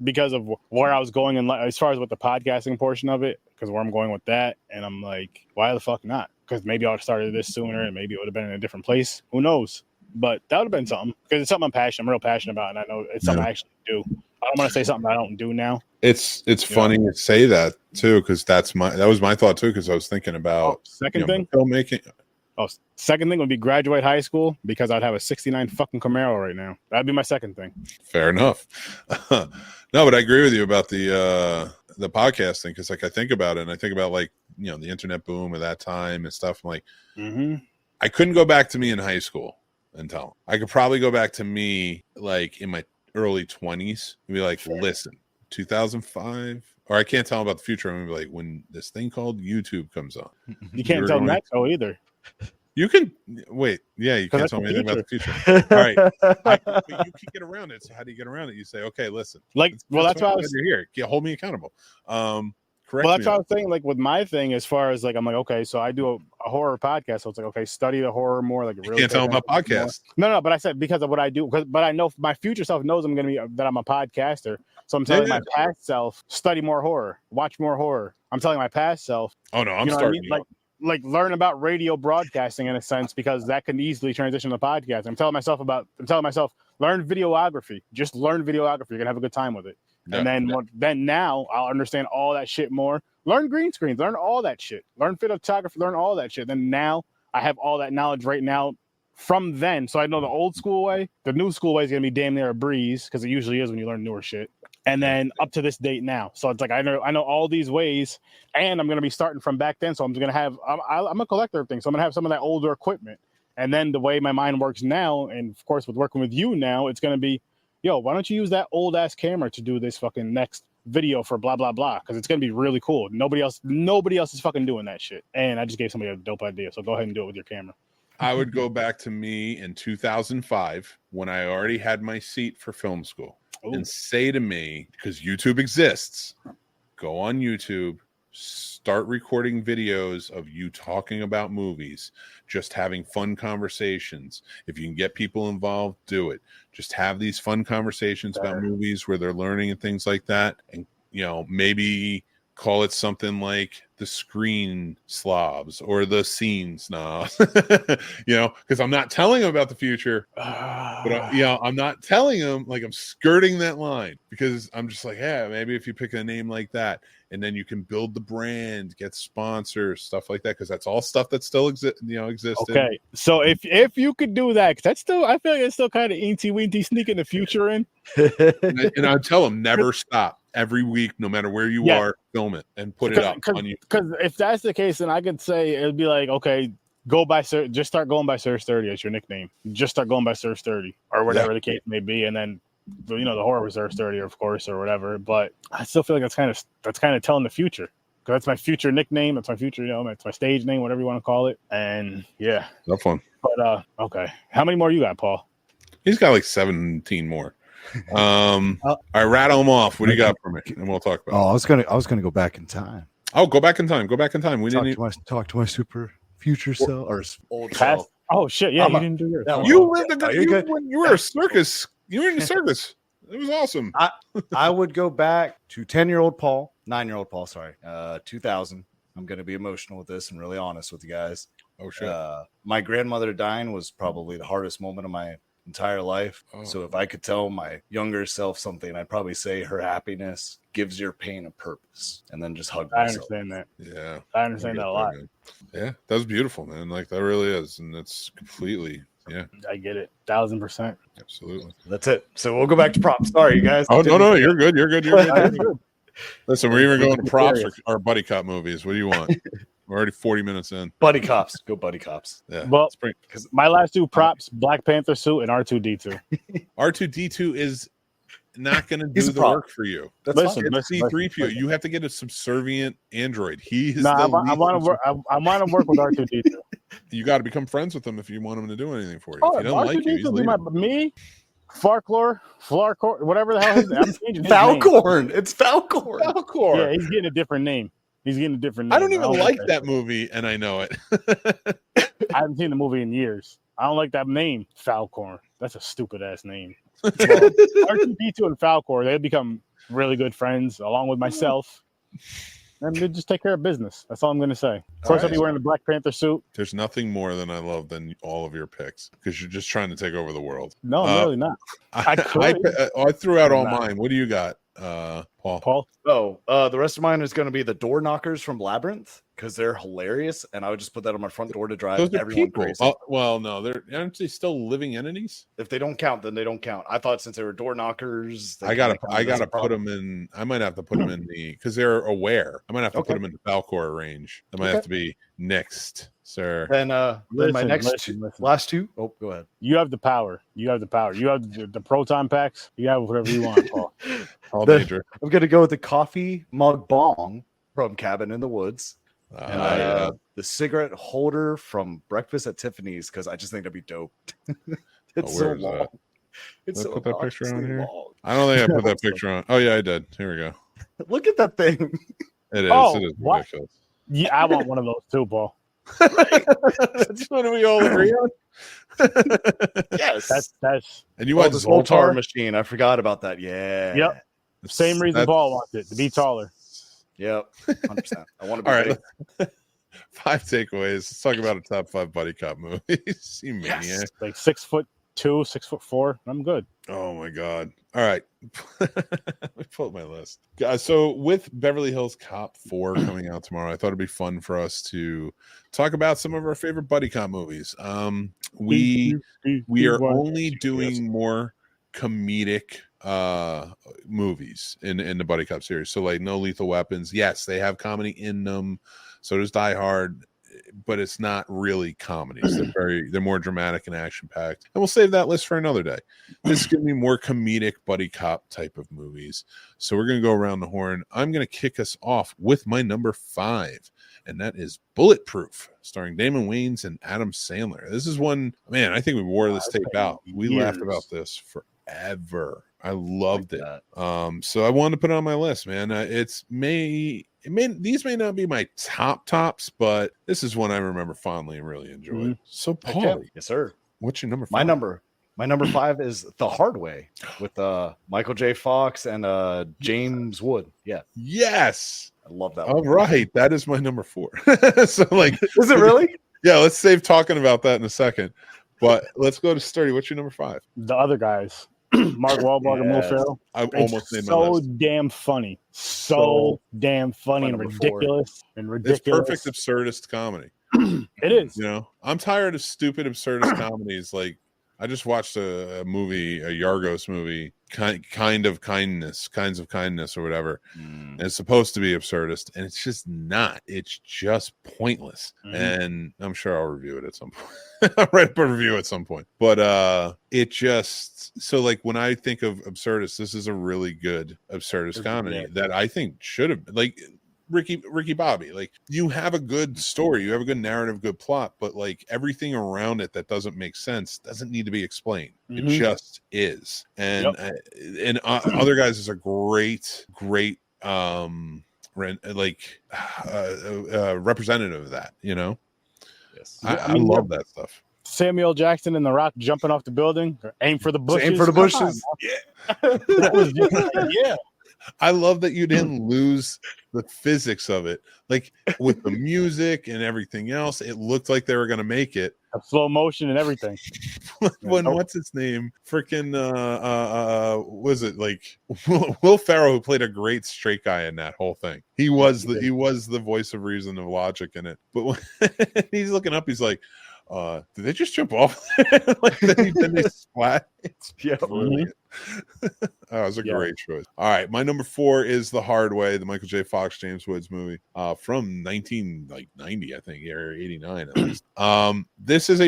because of where I was going in as far as with the podcasting portion of it, because where I'm going with that, and I'm like, why the fuck not? Because maybe I would have started this sooner, and maybe it would have been in a different place. Who knows? But that would have been something, because it's something I'm real passionate about, and I know it's something I actually do. I don't want to say something I don't do now. It's funny to say that too, because that was my thought too, because I was thinking about second thing filmmaking. Second thing would be graduate high school, because I'd have a 69 fucking Camaro right now. That'd be my second thing. Fair enough. No, but I agree with you about the podcast thing, because like I think about it, and I think about like the internet boom at that time and stuff. I'm like, I couldn't go back to me in high school and tell him. I could probably go back to me like in my early 20s and be like, listen, 2005. Or I can't tell him about the future. I'm gonna be like, when this thing called YouTube comes on. You can't tell them that either. You can wait. Yeah, you can't tell me anything about the future. All right, but you can get around it. So how do you get around it? You say, okay, listen. That's why I was here. Hold me accountable. Correct. Well, that's what I was saying. Like with my thing, as far as like, I'm like, okay, so I do a horror podcast. So it's like, okay, study the horror more. Like, really can't tell them about podcasts. No, but I said because of what I do. But I know my future self knows I'm going to be that I'm a podcaster. So I'm telling my past self, study more horror, watch more horror. I'm telling my past self. Oh no, I'm starting. Like learn about radio broadcasting in a sense, because that can easily transition to podcast. I'm telling myself, learn videography. Just learn videography. You're gonna have a good time with it. And then now I'll understand all that shit more. Learn green screens. Learn all that shit. Learn photography. Learn all that shit. Then now I have all that knowledge right now from then. So I know the old school way. The new school way is gonna be damn near a breeze, because it usually is when you learn newer shit. And then up to this date now. So it's like I know all these ways, and I'm going to be starting from back then. So I'm going to have I'm a collector of things. So I'm going to have some of that older equipment. And then the way my mind works now, and of course with working with you now, it's going to be, why don't you use that old ass camera to do this fucking next video for blah blah blah, because it's going to be really cool. Nobody else is fucking doing that shit. And I just gave somebody a dope idea. So go ahead and do it with your camera. I would go back to me in 2005 when I already had my seat for film school. Ooh. And say to me, because YouTube exists, go on YouTube, start recording videos of you talking about movies, just having fun conversations. If you can get people involved, do it. Just have these fun conversations about movies where they're learning and things like that. And, maybe call it something like the Screen Snobs or the Scene Snobs, because I'm not telling them about the future, but I'm not telling them, like, I'm skirting that line, because I'm just like, yeah, maybe if you pick a name like that, and then you can build the brand, get sponsors, stuff like that, because that's all stuff that still exists. Okay, so if you could do that, because that's still, I feel like it's still kind of eensy weensy sneaking the future in. and I tell them, never stop. Every week, no matter where you are, film it and put it up on you. Because if that's the case, then I could say it'd be like, okay, just start going by Surge 30 as your nickname. Just start going by Surge 30 or whatever the case may be, and then the horror was Surge 30, of course, or whatever. But I still feel like that's kind of telling the future, because that's my future nickname. That's my future, it's my stage name, whatever you want to call it. And yeah, that's fun. But okay, how many more you got, Paul? He's got like 17 more. I rattle them off. What do you got for me? And we'll talk about. I was gonna go back in time. Oh, go back in time. We talk to my super future self or old self. Oh shit! Yeah, you didn't do yours. You were a circus. You were in the circus. It was awesome. I would go back to 9-year-old Paul. Sorry, 2000. I'm gonna be emotional with this and really honest with you guys. Oh shit! My grandmother dying was probably the hardest moment of my entire life. So if I could tell my younger self something, I'd probably say her happiness gives your pain a purpose, and then just hug myself. I understand that. Yeah, I understand that a lot. Man. Yeah, that was beautiful, man. Like, that really is, and it's completely. Yeah, I get it, 1000%. Absolutely. That's it. So we'll go back to props. Sorry, you guys. Oh no, you're good. You're good. Listen, we're even going to props for our buddy cop movies. What do you want? We're already 40 minutes in. Buddy cops. Go buddy cops. Yeah. Well, because my last two props, Black Panther suit and R2-D2. R2-D2 is not going to do the work for you. Listen, C-3PO. You have to get a subservient android. He is I want to work with R2-D2. You got to become friends with him if you want him to do anything for you. Oh, If you don't like him, he's leaving. me, Farcor, whatever the hell his name. I'm changing his name. Falcorn. It's Falcorn. Falcor. Yeah, he's getting a different name. He's getting a different name. I don't even like that movie, and I know it. I haven't seen the movie in years. I don't like that name, Falcorn. That's a stupid ass name. Well, R2D2 and Falcor, they become really good friends, along with myself. And they just take care of business. That's all I'm going to say. Of course, I'll be wearing the Black Panther suit. There's nothing more than I love than all of your picks because you're just trying to take over the world. No, I'm really not. I threw out all mine. What do you got, Paul? Oh, the rest of mine is going to be the door knockers from Labyrinth because they're hilarious, and I would just put that on my front door to drive everyone people. crazy. Oh, well, no, aren't they still living entities? If they don't count, then they don't count. I thought since they were door knockers, I gotta put them in. I might have to put them in because they're aware. I might have to put them in the Falcor range. That might have to be next, sir. Then my last two. Oh, go ahead. You have the power. You have the proton packs. You have whatever you want, Paul. All major. I'm gonna go with the coffee mug bong from Cabin in the Woods. And the cigarette holder from Breakfast at Tiffany's because I just think that'd be dope. It's so long. That? It's so put that long. picture It's on so here. long. I don't think I put that picture on. Oh yeah, I did. Here we go. Look at that thing. It is. Oh, it is what? ridiculous. Yeah, I want one of those too, Paul. That's what we all agree on. Yes. That's And you want this Zoltar Zoltar machine? I forgot about that. Yeah. Yep. Same reason Paul wants it to be taller. Yep. 100%. I want to be all big. right. 5 takeaways. Let's talk about a top 5 buddy cop movies. You maniac. Yes. Like 6'2", 6'4". I'm good. Oh my god. All right. Let me pull up my list. So with Beverly Hills Cop 4 coming out tomorrow, I thought it'd be fun for us to talk about some of our favorite buddy cop movies. We are only doing more comedic movies in the buddy cop series. So like No Lethal Weapons. Yes, they have comedy in them. So does Die Hard, but it's not really comedies. They're more dramatic and action packed. And we'll save that list for another day. This is going to be more comedic buddy cop type of movies. So we're going to go around the horn. I'm going to kick us off with my number 5, and that is Bulletproof, starring Damon Wayans and Adam Sandler. This is one, man, I think we wore this tape out. We laughed about this forever. I loved it. So I wanted to put it on my list, man. These may not be my tops, but this is one I remember fondly and really enjoyed. Mm-hmm. So, Paul, yes, sir. What's your number 5? My number 5 is The Hard Way with Michael J. Fox and James Wood. Yeah. Yes. I love that. All right. That is my number 4. So, like, is it really? Yeah. Let's save talking about that in a second. But let's go to Sturdy. What's your number 5? The other guys. Mark Wahlberg and Will Ferrell. I almost made my so list. damn funny. So damn funny and ridiculous. It's perfect absurdist comedy. It is. You know, I'm tired of stupid absurdist comedies. Like, I just watched a movie, a Yargos movie, Kinds of Kindness or whatever. And it's supposed to be absurdist, and it's just not. It's just pointless. And I'm sure I'll review it at some point. I'll write up a review at some point. But it just, so like when I think of absurdist, this is a really good absurdist comedy that I think should have, like, Ricky Bobby, like, you have a good story, you have a good narrative, good plot, but like everything around it that doesn't make sense doesn't need to be explained. It just is. And Other Guys is a great representative of that, you know. Yes. I love that stuff. Samuel Jackson and The Rock jumping off the building, aim for the bushes. Aim for the bushes. That was just like, I love that you didn't lose the physics of it. Like with the music and everything else, it looked like they were going to make it. Slow motion and everything. What's his name? Freaking was it like Will Ferrell, who played a great straight guy in that whole thing. He was the voice of reason and logic in it. But when he's looking up, he's like, did they just jump off? Like then they splat. It's brilliant. That was a great choice. All right, my number 4 is The Hard Way, the Michael J. Fox, James Woods movie from 1990, I think, or 89 at least. This is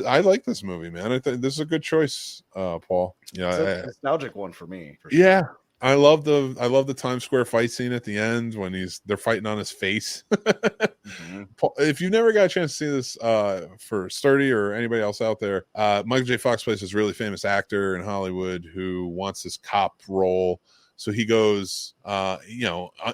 I like this movie, man. I think this is a good choice, Paul. Yeah, it's a nostalgic one for me. For sure. Yeah. I love the Times Square fight scene at the end when they're fighting on his face. If you never got a chance to see this, for Sturdy or anybody else out there, Michael J. Fox plays this really famous actor in Hollywood who wants this cop role. So he goes,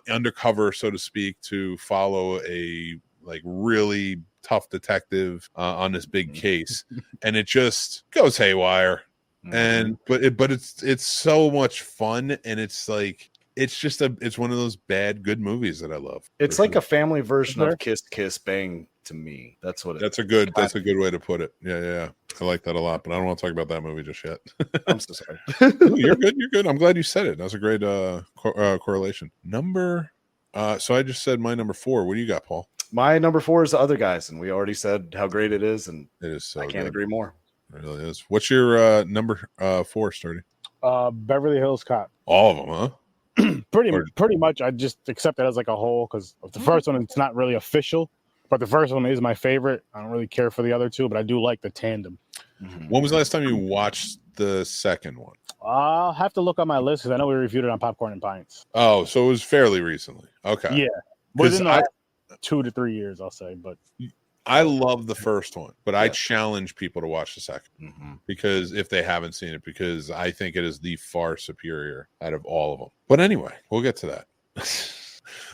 undercover, so to speak, to follow a really tough detective on this big case, and it just goes haywire. And but it's so much fun, and it's one of those bad good movies that I love. It's like a family version of Kiss Kiss Bang to me. That's what that's a good way to put it. Yeah. I like that a lot, but I don't want to talk about that movie just yet. I'm so sorry. You're good. I'm glad you said it. That's a great correlation. So I just said my number 4. What do you got, Paul? My number 4 is The Other Guys, and we already said how great it is, and it is so I can't agree more. It really is. What's your number 4, Sturdy? Beverly Hills Cop. All of them, huh? Pretty much. I just accept it as like a whole because the first one, it's not really official, but the first one is my favorite. I don't really care for the other two, but I do like the tandem. When was the last time you watched the second one? I'll have to look on my list because I know we reviewed it on Popcorn and Pints. Oh, so it was fairly recently. Okay. Yeah. Within the last 2 to 3 years, I'll say. But I love the first one, but I challenge people to watch the second because if they haven't seen it, because I think it is the far superior out of all of them. But anyway, we'll get to that.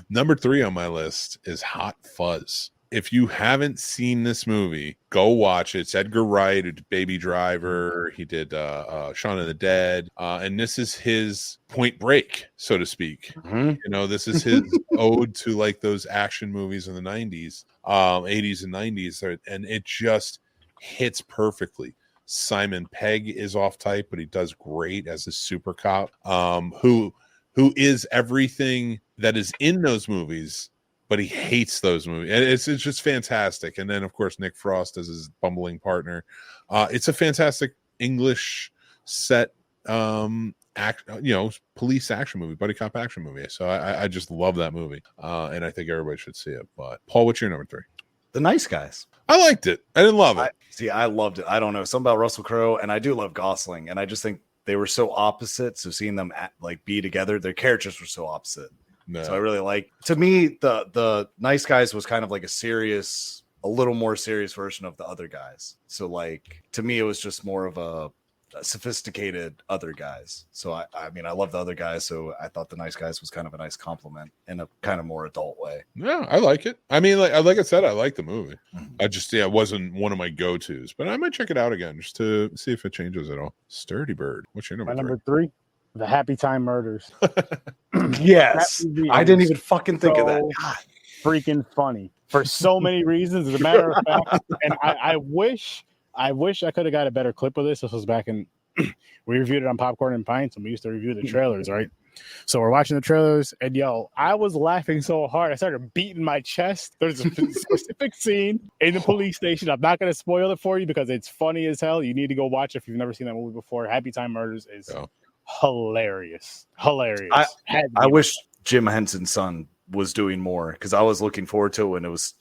Number 3 on my list is Hot Fuzz. If you haven't seen this movie, go watch it. It's Edgar Wright, who did Baby Driver. He did Shaun of the Dead. And this is his Point Break, so to speak. This is his ode to like those action movies in the 90s, 80s and 90s. And it just hits perfectly. Simon Pegg is off type, but he does great as a super cop who is everything that is in those movies, but he hates those movies. And it's just fantastic. And then, of course, Nick Frost as his bumbling partner. It's a fantastic English set, police action movie, buddy cop action movie. So I just love that movie. And I think everybody should see it. But Paul, what's your number 3? The Nice Guys. I liked it. I didn't love it. I loved it. I don't know. Something about Russell Crowe, and I do love Gosling. And I just think they were so opposite. So seeing them be together, their characters were so opposite. No. So I really like. To me, the Nice Guys was kind of like a little more serious version of The Other Guys. So like to me, it was just more of a sophisticated Other Guys. So I mean, I love The Other Guys, so I thought The Nice Guys was kind of a nice compliment in a kind of more adult way. Yeah, I like it. I mean, like I said, I like the movie. I just it wasn't one of my go-tos, but I might check it out again just to see if it changes at all. Sturdy Bird. What's your number? My number 3? The Happy Time Murders. Yes. I didn't even fucking think of that. God. Freaking funny for so many reasons. As a matter of fact, and I wish I could have got a better clip of this. This was back in we reviewed it on Popcorn and Pints, and we used to review the trailers, right? So we're watching the trailers, and I was laughing so hard I started beating my chest. There's a specific scene in the police station. I'm not going to spoil it for you because it's funny as hell. You need to go watch it if you've never seen that movie before. Happy Time Murders is hilarious. I wish Jim Henson's son was doing more because I was looking forward to it when it was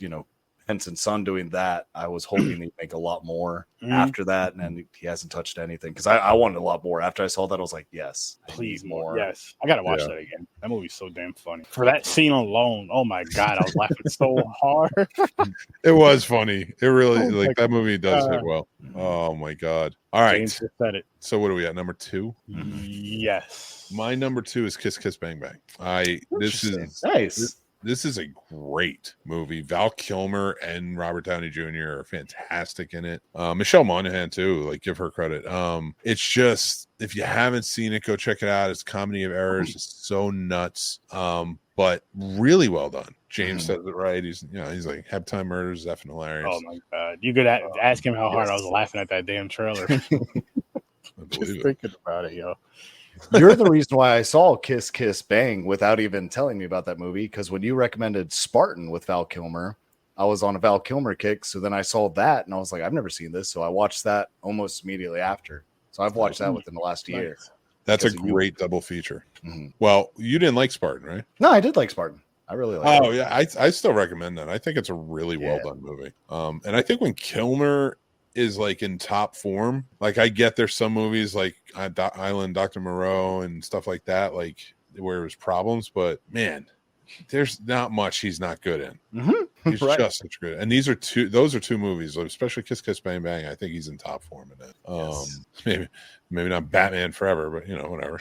Henson's son doing that. I was hoping he'd make a lot more after that, and he hasn't touched anything because I wanted a lot more. After I saw that, I was like, yes, please more. Yes, I gotta watch that again. That movie's so damn funny. For that scene alone, oh my god, I was laughing so hard. It was funny. It really that movie does hit well. Oh my god. All right, James just said it. So what are we at? Number 2? Yes. My number 2 is Kiss Kiss Bang Bang. This is nice. This is a great movie. Val Kilmer and Robert Downey Jr. are fantastic in it. Michelle Monaghan too. Like, give her credit. It's just, if you haven't seen it, go check it out. It's Comedy of Errors. It's so nuts, but really well done. James says it right. He's like, Happy Time Murders is effing hilarious. Oh my god! You could ask him how hard I was laughing at that damn trailer. Just thinking about it, yo. You're the reason why I saw Kiss Kiss Bang without even telling me about that movie, because when you recommended Spartan with Val Kilmer, I was on a Val Kilmer kick. So then I saw that and I was like, I've never seen this. So I watched that almost immediately after. So I've watched that within the last year. That's a great double feature. Well, you didn't like Spartan, right? No, I did like Spartan. I really like it. Oh, yeah. I still recommend that. I think it's a really well done movie. And I think when Kilmer is like in top form. Like I get there's some movies like Island, Dr. Moreau and stuff like that, like where there's problems, but man, there's not much he's not good in. He's Right. just such good. And those are two movies, especially Kiss Kiss Bang Bang. I think he's in top form in it. Yes. Maybe not Batman Forever, but whatever.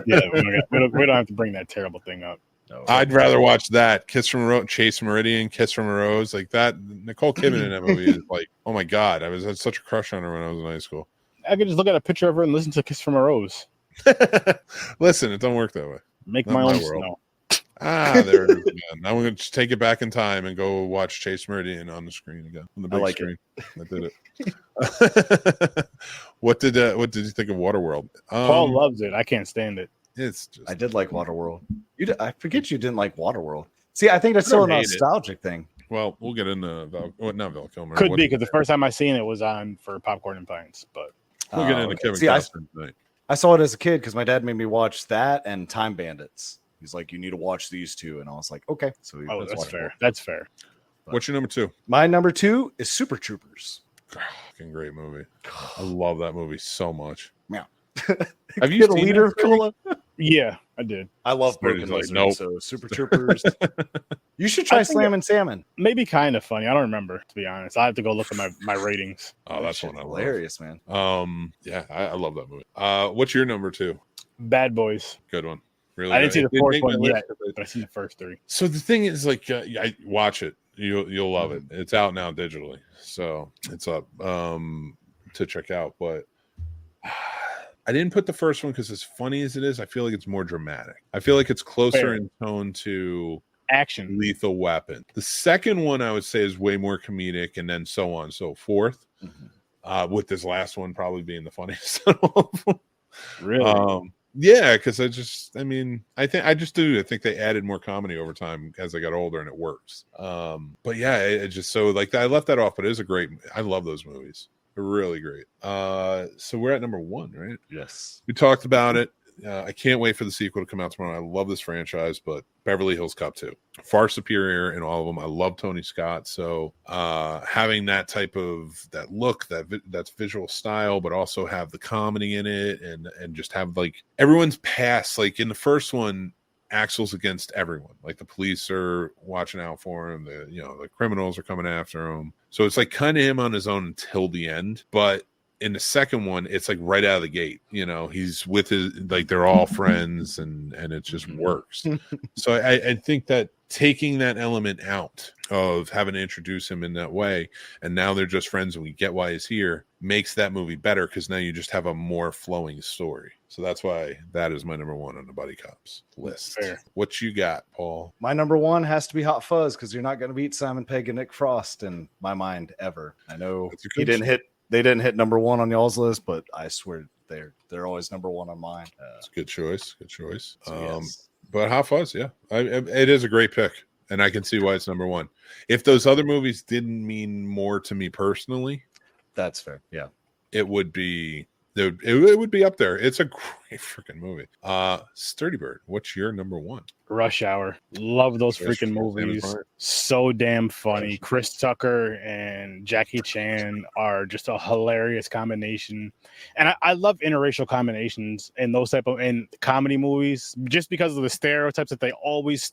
Yeah, we don't have to bring that terrible thing up. No, I'd rather watch that Kiss from a Rose, Chase Meridian, Kiss from a Rose, like that. Nicole Kidman in that movie is like, oh my god, I had such a crush on her when I was in high school. I could just look at a picture of her and listen to "Kiss from a Rose." Listen, it don't work that way. Make Not my my own world. snow. There it is again. Now I'm going to take it back in time and go watch Chase Meridian on the screen again, on the big screen. I did it. What did you think of Waterworld? Paul loves it. I can't stand it. It's just I did like Waterworld. I forget you didn't like Waterworld. See, I think that's still a nostalgic thing. well, we'll get into not Val Kilmer. Could be because the first time I seen it was on for Popcorn and Pints, but we'll get into Kevin See, Costner tonight. I saw it as a kid because my dad made me watch that and Time Bandits. He's like, you need to watch these two, and I was like, okay. So that's fair. That's fair. What's your number 2? My number 2 is Super Troopers. Fucking great movie. I love that movie so much. Yeah. Have you Get a seen leader that, of cola? Yeah, I did. I love Somebody's Broken like, Lizard, nope. so Super Troopers. You should try I think Slam and Salmon. Maybe kind of funny. I don't remember, to be honest. I have to go look at my ratings. Oh, that's Shit's one I love. hilarious, man. Yeah, I love that movie. What's your number 2? Bad Boys. Good one. Really, I didn't see the It fourth make my one list yet, because but I seen the first 3. So the thing is, like, I watch it. You'll love it. It's out now digitally, so it's up to check out. But I didn't put the first one because, as funny as it is, I feel like it's more dramatic. I feel like it's closer Fair. in tone to Action. Lethal Weapon. The second one, I would say, is way more comedic, and then so on and so forth. With this last one probably being the funniest of all of them. Really? Yeah, because I think they added more comedy over time as I got older, and it works. But yeah, it just so like I left that off, but it is a great. I love those movies. They're really great. So we're at number 1, right? Yes. We talked about it. I can't wait for the sequel to come out tomorrow. I love this franchise, but Beverly Hills Cop 2, far superior in all of them. I love Tony Scott, so having that type of that look, that's visual style, but also have the comedy in it, and just have like everyone's past. Like in the first one, Axel's against everyone. Like the police are watching out for him. The criminals are coming after him. So it's like kind of him on his own until the end, but in the second one, it's like right out of the gate, he's with his, like they're all friends and it just works. So I think that taking that element out of having to introduce him in that way, and now they're just friends and we get why he's here, makes that movie better because now you just have a more flowing story. So that's why that is my number 1 on the Buddy Cops list. Fair. What you got, Paul? My number 1 has to be Hot Fuzz because you're not going to beat Simon Pegg and Nick Frost in my mind ever. I know they didn't hit number 1 on y'all's list, but I swear they're always number 1 on mine. It's a good choice. So yes. But Hot Fuzz, yeah, it is a great pick, and I can see why it's number 1. If those other movies didn't mean more to me personally, That's fair. Yeah, it would be up there. It's a great freaking movie. Sturdy Bird, what's your number 1? Rush Hour. Love those freaking movies. So damn funny. Chris Tucker and Jackie Chan are just a hilarious combination. And I love interracial combinations in those type of comedy movies just because of the stereotypes that they always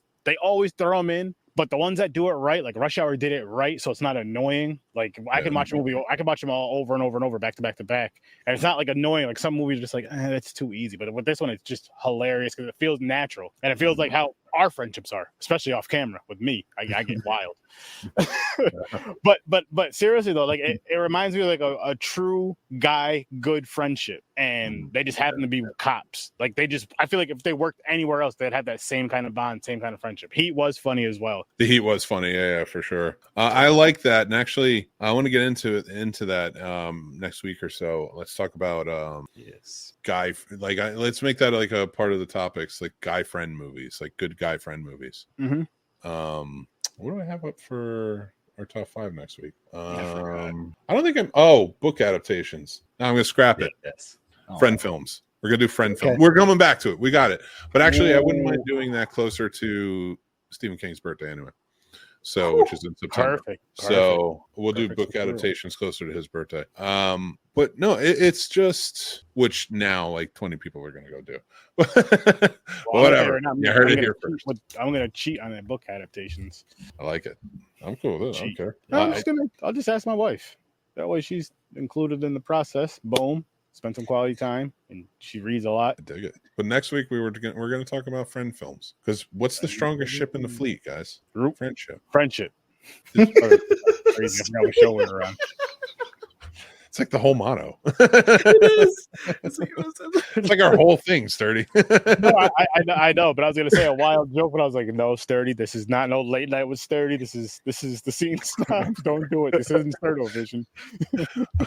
throw them in. But the ones that do it right, like Rush Hour did it right, so it's not annoying. Like I can watch a movie, I can watch them all over and over and over, back to back to back, and it's not like annoying. Like some movies are just like, that's too easy. But with this one, it's just hilarious because it feels natural and it feels like how our friendships are, especially off camera with me. I get wild. but seriously though, like it reminds me of like a true guy good friendship, and they just happen to be cops. Like I feel like if they worked anywhere else, they'd have that same kind of bond, same kind of friendship. Heat was funny as well. The Heat was funny, yeah, for sure. I like that, and actually I want to get into that next week or so. Let's talk about yes, guy, like let's make that like a part of the topics, like guy friend movies, like good guy friend movies. What do I have up for our top 5 next week? I don't think book adaptations. No, I'm gonna scrap it. Yes. Friend films. We're gonna do friend film. We're coming back to it. We got it. But actually, I wouldn't mind doing that closer to Stephen King's birthday anyway. So, which is in September. Perfect. So we'll do Perfect book for real. adaptations closer to his birthday. But no, it's just, which now like 20 people are going to go do. Well, Whatever. right now, You heard it here cheat first. I'm gonna cheat on the book adaptations. I like it. I'm cool with it. I don't Cheat. care. I'll just ask my wife. That way she's included in the process. Boom. Spend some quality time, and she reads a lot. I dig it. But next week we're going to talk about friend films, because what's the strongest ship in the fleet, guys? Friendship. Friendship. Crazy. I forgot what show we were on. It's like the whole motto. It is. It's like our whole thing, Sturdy. No, I know, but I was gonna say a wild joke, but I was like, no, Sturdy. This is not no late night with Sturdy. This is the Scene Snobs. Don't do it. This isn't Sturdo Vision.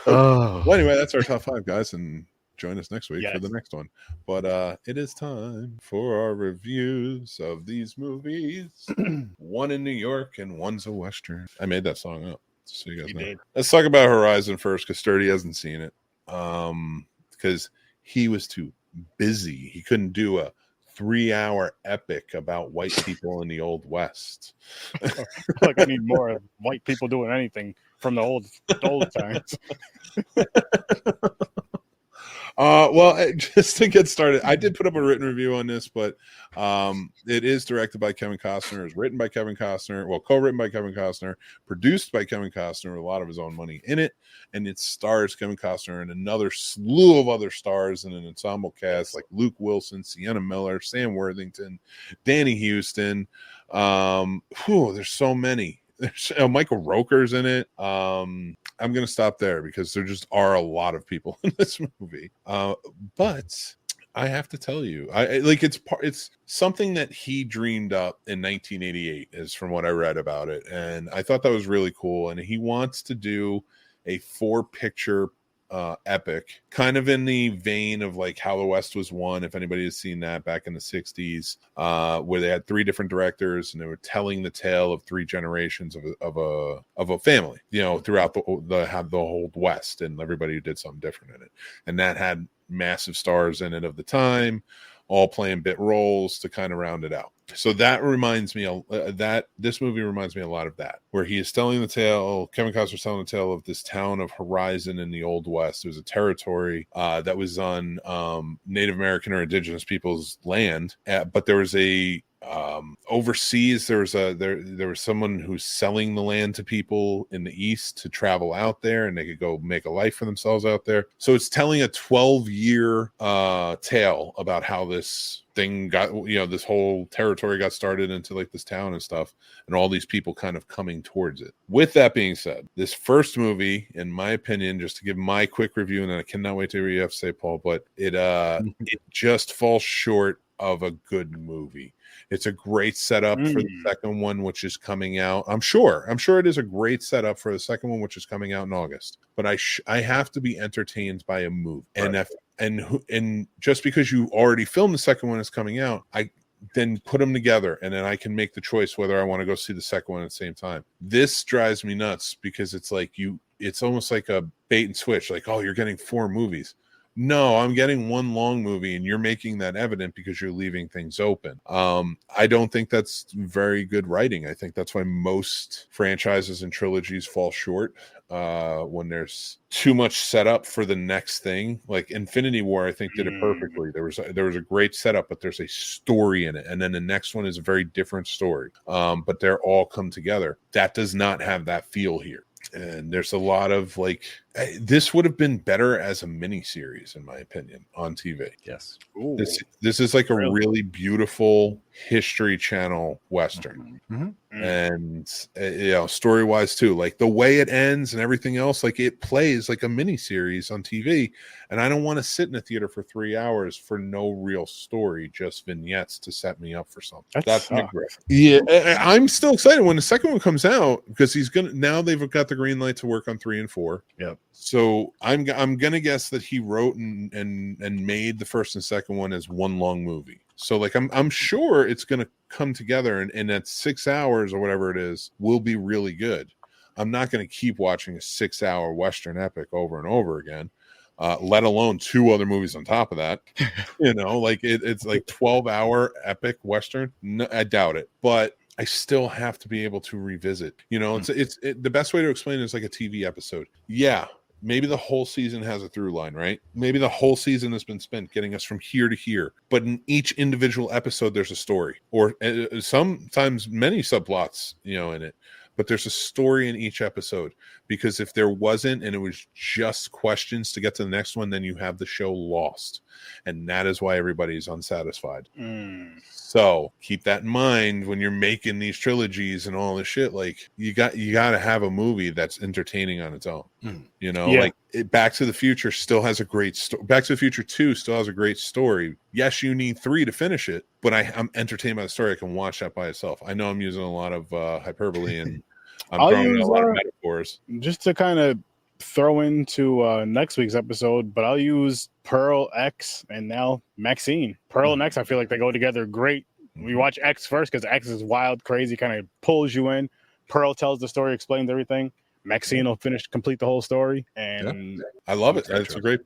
Well, anyway, that's our top 5, guys, and join us next week for Yes. the next one. But it is time for our reviews of these movies. One in New York and one's a Western. I made that song up, so you guys You know. did. Let's talk about Horizon first, because Sturdy hasn't seen it. Because he was too busy. He couldn't do a 3-hour epic about white people in the Old West. Like I need more of white people doing anything from the old times. Well, just to get started, I did put up a written review on this, but it is directed by Kevin Costner, is written by Kevin Costner, well, co-written by Kevin Costner, produced by Kevin Costner with a lot of his own money in it, and it stars Kevin Costner and another slew of other stars in an ensemble cast like Luke Wilson, Sienna Miller, Sam Worthington, Danny Houston. There's so many. There's Michael Roker's in it. I'm going to stop there because there just are a lot of people in this movie. But I have to tell you, it's something that he dreamed up in 1988, is from what I read about it, and I thought that was really cool. And he wants to do a 4-picture epic, kind of in the vein of like How the West Was Won, if anybody has seen that back in the 60s, where they had 3 different directors and they were telling the tale of 3 generations of a family, throughout the whole West, and everybody did something different in it, and that had massive stars in it of the time, all playing bit roles to kind of round it out. So that reminds me that this movie reminds me a lot of that, where he is telling the tale. Kevin Costner's telling the tale of this town of Horizon in the Old West. It was a territory that was on Native American or indigenous people's land, but there was a overseas. There was someone who's selling the land to people in the East to travel out there, and they could go make a life for themselves out there. So it's telling a 12-year tale about how this thing got, this whole territory got started into like this town and stuff, and all these people kind of coming towards it. With that being said, this first movie, in my opinion, just to give my quick review, and I cannot wait to hear what you have to say, Paul, but it just falls short of a good movie. It's a great setup for the second one, which is coming out. I'm sure it is a great setup for the second one, which is coming out in August. But I have to be entertained by a movie, right. And just because you already filmed the second one is coming out, I then put them together, and then I can make the choice whether I want to go see the second one at the same time. This drives me nuts because it's like it's almost like a bait and switch. Like, oh, you're getting 4 movies. No, I'm getting one long movie, and you're making that evident because you're leaving things open. I don't think that's very good writing. I think that's why most franchises and trilogies fall short when there's too much setup for the next thing. Like Infinity War, I think did it perfectly. There was a great setup, but there's a story in it, and then the next one is a very different story. But they're all come together. That does not have that feel here. And there's a lot of this would have been better as a mini series, in my opinion, on TV. Yes. Ooh. This is like a really beautiful History Channel Western. And story wise too, like the way it ends and everything else, like it plays like a mini series on TV. And I don't want to sit in a theater for 3 hours for no real story, just vignettes to set me up for something. That's my grift. Yeah, I'm still excited when the second one comes out, because now they've got the green light to work on 3 and 4. Yep. So I'm gonna guess that he wrote and made the first and second one as one long movie. So like I'm sure it's gonna come together, and that 6 hours or whatever it is will be really good. I'm not gonna keep watching a 6-hour Western epic over and over again. Let alone 2 other movies on top of that. Like it's like 12-hour epic Western. No, I doubt it. But I still have to be able to revisit. You know, the best way to explain it is like a TV episode. Yeah, maybe the whole season has a through line, right? Maybe the whole season has been spent getting us from here to here. But in each individual episode, there's a story, or sometimes many subplots, you know, in it. But there's a story in each episode, because if there wasn't and it was just questions to get to the next one, then you have the show lost. And that is why everybody's unsatisfied. So keep that in mind when you're making these trilogies and all this shit. Like you got to have a movie that's entertaining on its own. You know, like Back to the Future still has a great story. Back to the Future 2 still has a great story. Yes, you need 3 to finish it, but I'm entertained by the story. I can watch that by itself. I know I'm using a lot of hyperbole and I'm throwing in a lot of metaphors. Just to kind of throw into next week's episode, but I'll use Pearl, X, and now Maxine. Pearl and X, I feel like they go together great. We watch X first because X is wild, crazy, kind of pulls you in. Pearl tells the story, explains everything. Maxine will complete the whole story, and I love it. That's a great.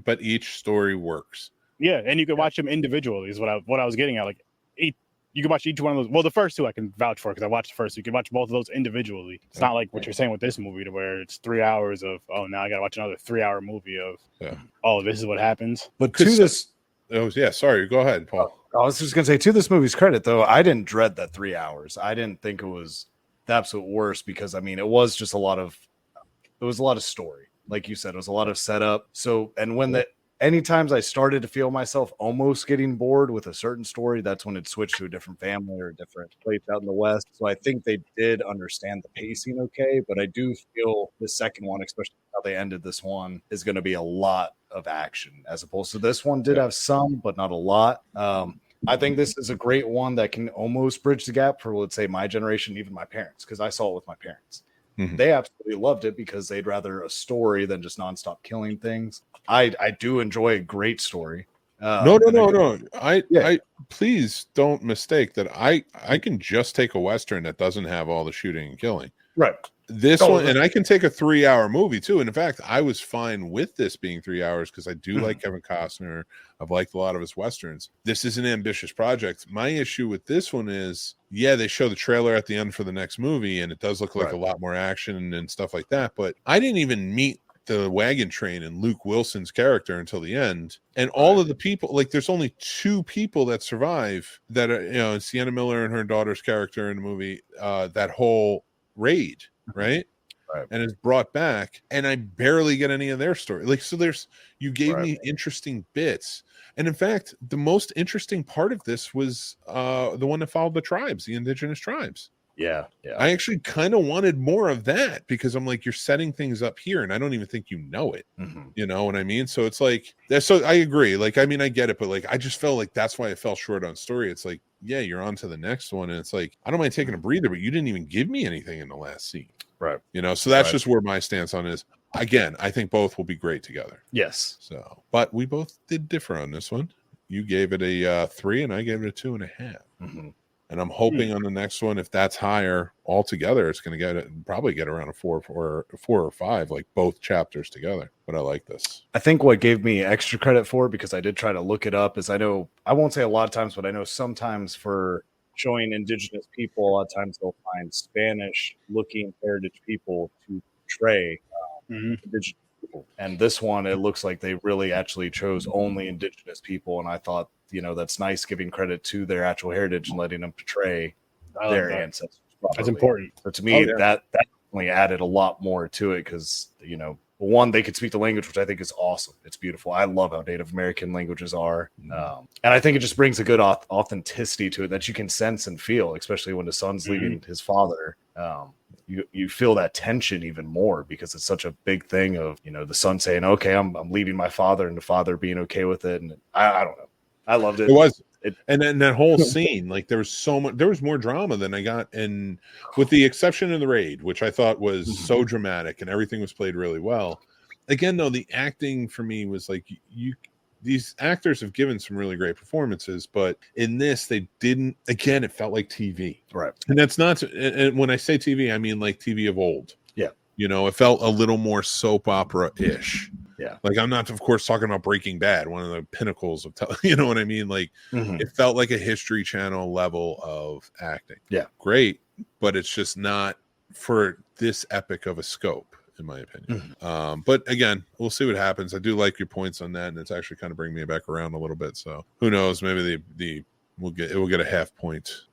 But each story works. Yeah, and you can watch them individually. Is what I was getting at. Like, you can watch each one of those. Well, the first 2 I can vouch for because I watched the first 2. You can watch both of those individually. It's not like what you're saying with this movie, to where it's 3 hours of now I got to watch another 3-hour movie of this is what happens. But to this, sorry, go ahead, Paul. I was just gonna say, to this movie's credit, though, I didn't dread that 3 hours. I didn't think it was the absolute worst, because I mean, it was just a lot of story, like you said, it was a lot of setup. So, and when any times I started to feel myself almost getting bored with a certain story, that's when it switched to a different family or a different place out in the West. So I think they did understand the pacing okay, but I do feel the second one, especially how they ended this one, is going to be a lot of action, as opposed to this one did have some, but not a lot. I think this is a great one that can almost bridge the gap for, let's say, my generation, even my parents, because I saw it with my parents. They absolutely loved it because they'd rather a story than just nonstop killing things. I do enjoy a great story. No. I please don't mistake that. I can just take a Western that doesn't have all the shooting and killing. Right. This one, and I can take a 3-hour movie too. And in fact, I was fine with this being 3 hours because I do like Kevin Costner. I've liked a lot of his Westerns. This is an ambitious project. My issue with this one is, they show the trailer at the end for the next movie, and it does look like a lot more action and stuff like that. But I didn't even meet the wagon train and Luke Wilson's character until the end. And all of the people, like, there's only 2 people that survive that are, Sienna Miller and her daughter's character in the movie, that whole raid. Right. And is brought back, and I barely get any of their story. Like, so you gave me interesting bits. And in fact, the most interesting part of this was the one that followed the tribes, the indigenous tribes. Yeah. I actually kind of wanted more of that, because I'm like, you're setting things up here and I don't even think you know it. You know what I mean? So it's like, so I agree. Like, I mean, I get it, but like, I just felt like that's why I fell short on story. It's like, you're on to the next one. And it's like, I don't mind taking a breather, but you didn't even give me anything in the last scene. Right. So that's just where my stance on is. Again, I think both will be great together. Yes. So, but we both did differ on this one. You gave it a 3 and I gave it a 2.5. And I'm hoping on the next one, if that's higher altogether, it's going to probably get around a 4 or 5, like both chapters together. But I like this. I think what gave me extra credit for it, because I did try to look it up, is I know, I won't say a lot of times, but I know sometimes for showing indigenous people, a lot of times they'll find Spanish-looking heritage people to portray indigenous people. And this one, it looks like they really actually chose only indigenous people. And I thought, that's nice, giving credit to their actual heritage and letting them portray their ancestors properly. That's important. So to me, that definitely added a lot more to it, because, one, they could speak the language, which I think is awesome. It's beautiful. I love how Native American languages are. And I think it just brings a good authenticity to it that you can sense and feel, especially when the son's leaving his father. You feel that tension even more, because it's such a big thing of, the son saying, okay, I'm leaving my father, and the father being okay with it. And I don't know. I loved it. It was. And then that whole scene, like, there was more drama than I got, and with the exception of the raid, which I thought was so dramatic and everything was played really well. Again, though, the acting for me was like, these actors have given some really great performances, but in this, they didn't. Again, it felt like TV, right? And that's not. And when I say TV, I mean like TV of old. Yeah, it felt a little more soap opera ish. Yeah. Like, I'm not, of course, talking about Breaking Bad, one of the pinnacles of, you know what I mean? Like, Mhm. it felt like a History Channel level of acting. Yeah. Great, but it's just not for this epic of a scope, in my opinion. But again, we'll see what happens. I do like your points on that, and it's actually kind of bringing me back around a little bit. So who knows? Maybe we'll get a half point